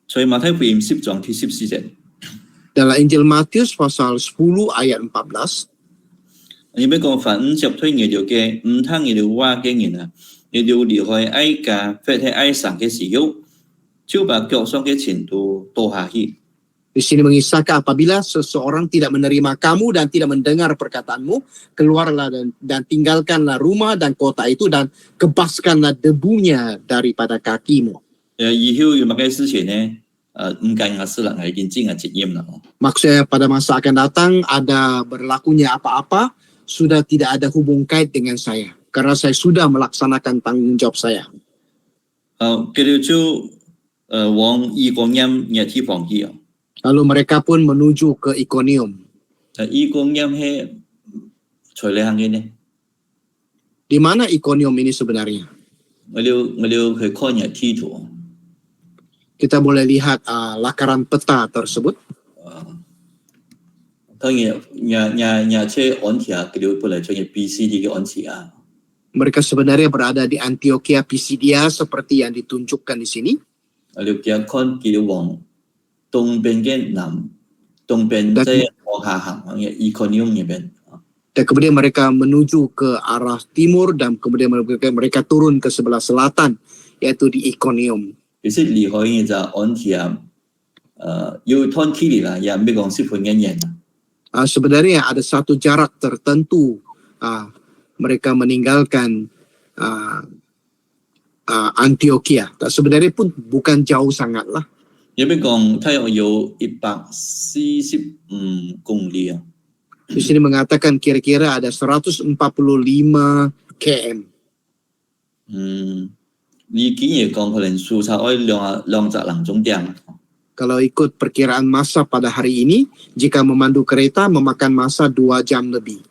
所以馬太福音10章第14節， Dalam Injil Matius pasal 10 ayat 14, 你俾講凡接推嘢條嘅唔聽嘢條話嘅人啊，你要離開哀家，或係哀神嘅時候，就把腳上嘅前途墮下去。 di sini mengisahkan apabila seseorang tidak menerima kamu dan tidak mendengar perkataanmu, keluarlah dan tinggalkanlah rumah dan kota itu dan kebaskanlah debunya daripada kakimu. 以後要乜嘅事情呢？唔緊嘅事啦，係已經係責任啦。 Maksudnya pada masa akan datang ada berlakunya apa-apa, sudah tidak ada hubung kait dengan saya. Karena saya sudah melaksanakan tanggung jawab saya. 佢哋就往異國音嘅地方去啊。 Lalu mereka pun menuju ke Ikonium. 異國音係隨你行嘅呢？ Di mana Ikonium ini sebenarnya? 我哋去看嘅地圖。 Kita boleh lihat lakaran peta tersebut. 當然，車安提亞佢哋本來做嘅 BCD 嘅安提亞。 Mereka sebenarnya berada di Antioquia Pisidia seperti yang ditunjukkan di sini. 我哋見看佢哋往東邊嘅東邊即係往下行嘅 Iconium 入邊。 Dan kemudian mereka menuju ke arah timur dan kemudian mereka turun ke sebelah selatan, yaitu di Ikonium. 其實離開嘅就安提亞，要吞距離啦，又唔係講10分嘅人。 Sebenarnya ada satu jarak tertentu mereka meninggalkan Antioquia. Sebenarnya pun bukan jauh sangat lah. 有咩講？睇有145公里啊！ Di sini mengatakan kira-kira ada 145 km. 你竟然講可能數差開兩隻人鐘點。 Kalau ikut perkiraan masa pada hari ini, jika memandu kereta memakan masa 2 jam lebih.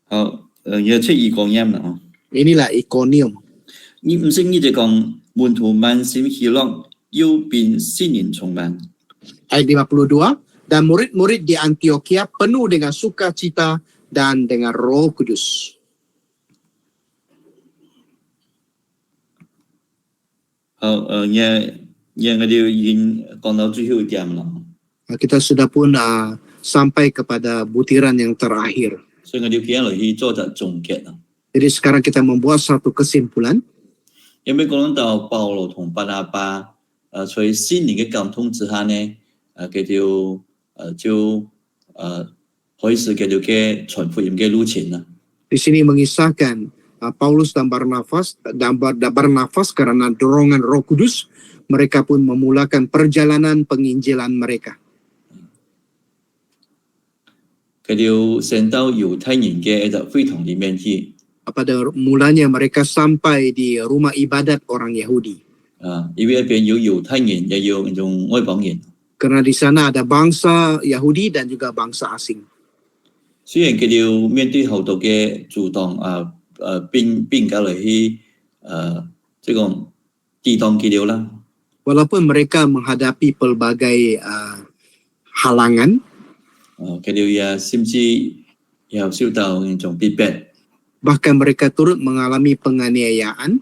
好，要出異國音啦哦。 Inilah Ikonium. 你唔識呢就講門徒滿心喜樂，要變新人充滿。 Ayat 52, dan murid-murid di Antioquia penuh dengan sukacita dan dengan Roh Kudus. 好，也我哋已經講到最後一點啦， Kita sudah pun sampai kepada butiran yang terakhir. 所以我哋今日嚟去做隻總結啦。 Jadi sekarang kita membuat satu kesimpulan. 因為講到保羅同巴拿巴，在聖靈嘅感動之下呢，佢哋開始佢哋嘅傳福音嘅路程啦。 Di sini mengisahkan Paulus dan Barnabas karena dorongan Roh Kudus, mereka pun memulakan perjalanan penginjilan mereka. 佢哋先到猶太人嘅一個會堂裡面去， Pada mulanya mereka sampai di rumah ibadat orang Yahudi. 因為一邊有猶太人，也有一種外邦人。 Karena di sana ada bangsa Yahudi dan juga bangsa asing. 雖然佢哋面對好多嘅阻擋並加嚟去即係抵擋佢哋啦。 Walaupun mereka menghadapi pelbagai halangan, 佢哋也甚至也受到一種逼迫。 bahkan mereka turut mengalami penganiayaan.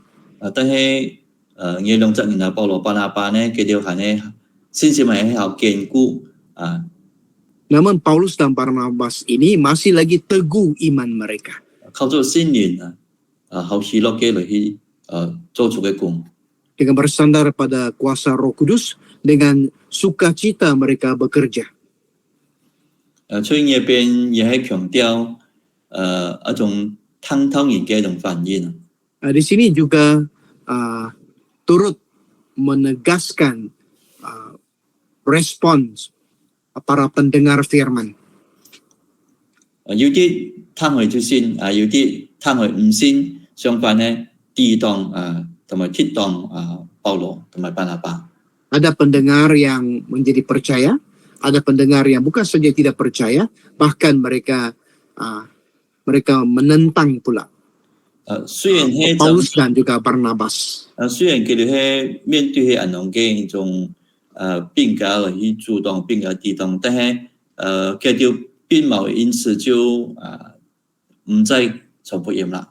但係呢兩隻人保羅巴拿巴呢，佢哋係呢信心係好堅固Namun Paulus dan Barnabas ini masih lagi teguh iman mereka. 靠住聖靈好喜樂嘅嚟去做出嘅工。 Dengan bersandar pada kuasa Roh Kudus, dengan sukacita mereka bekerja. 所以呢邊也係強調一種探討人嘅一種反應。 Di sini juga turut menegaskan respons para pendengar firman. 有啲探去就信，有啲探去唔信，相反呢，抵擋同埋抵擋保羅同埋巴拿巴。 Ada pendengar yang menjadi percaya, ada pendengar yang bukan saja tidak percaya, bahkan mereka menentang pula 雖然係 Paulus dan juga Barnabas. 雖然佢哋係面對係銀行嘅一種變革嚟去主動變革抵擋，但係佢哋並冇因此就唔再傳福音啦。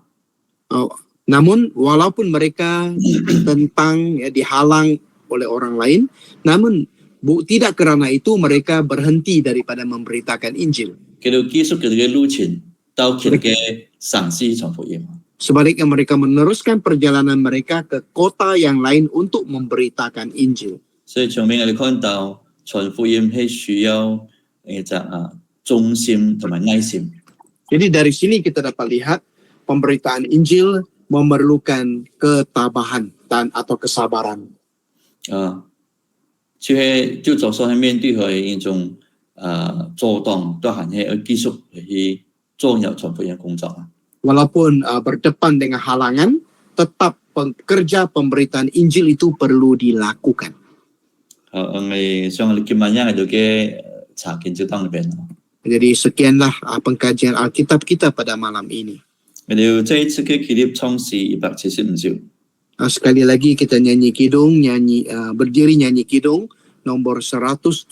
Namun walaupun mereka ditentang, dihalang oleh orang lain, namun tidak karena itu mereka berhenti daripada memberitakan Injil. 佢哋繼續佢哋嘅路程到佢哋嘅城市傳福音。 Sebaliknya mereka meneruskan perjalanan mereka ke kota yang lain untuk memberitakan Injil. 所以從面我哋看到傳福音係需要忠心同埋耐心。 Jadi dari sini kita dapat lihat pemberitaan Injil memerlukan ketabahan atau kesabaran. 就做所面對佢一種阻擋，都係要繼續去做有傳福音工作。 Walaupun berdepan dengan halangan, tetap kerja pemberitaan Injil itu perlu dilakukan. 我想我哋今晚一係到嘅查經就當裏邊。 Jadi sekianlah pengkajian Alkitab kita pada malam ini. 我哋這一次嘅啟示創世175兆。 Sekali lagi kita nyanyi kidung, berdiri nyanyi kidung nomor 175.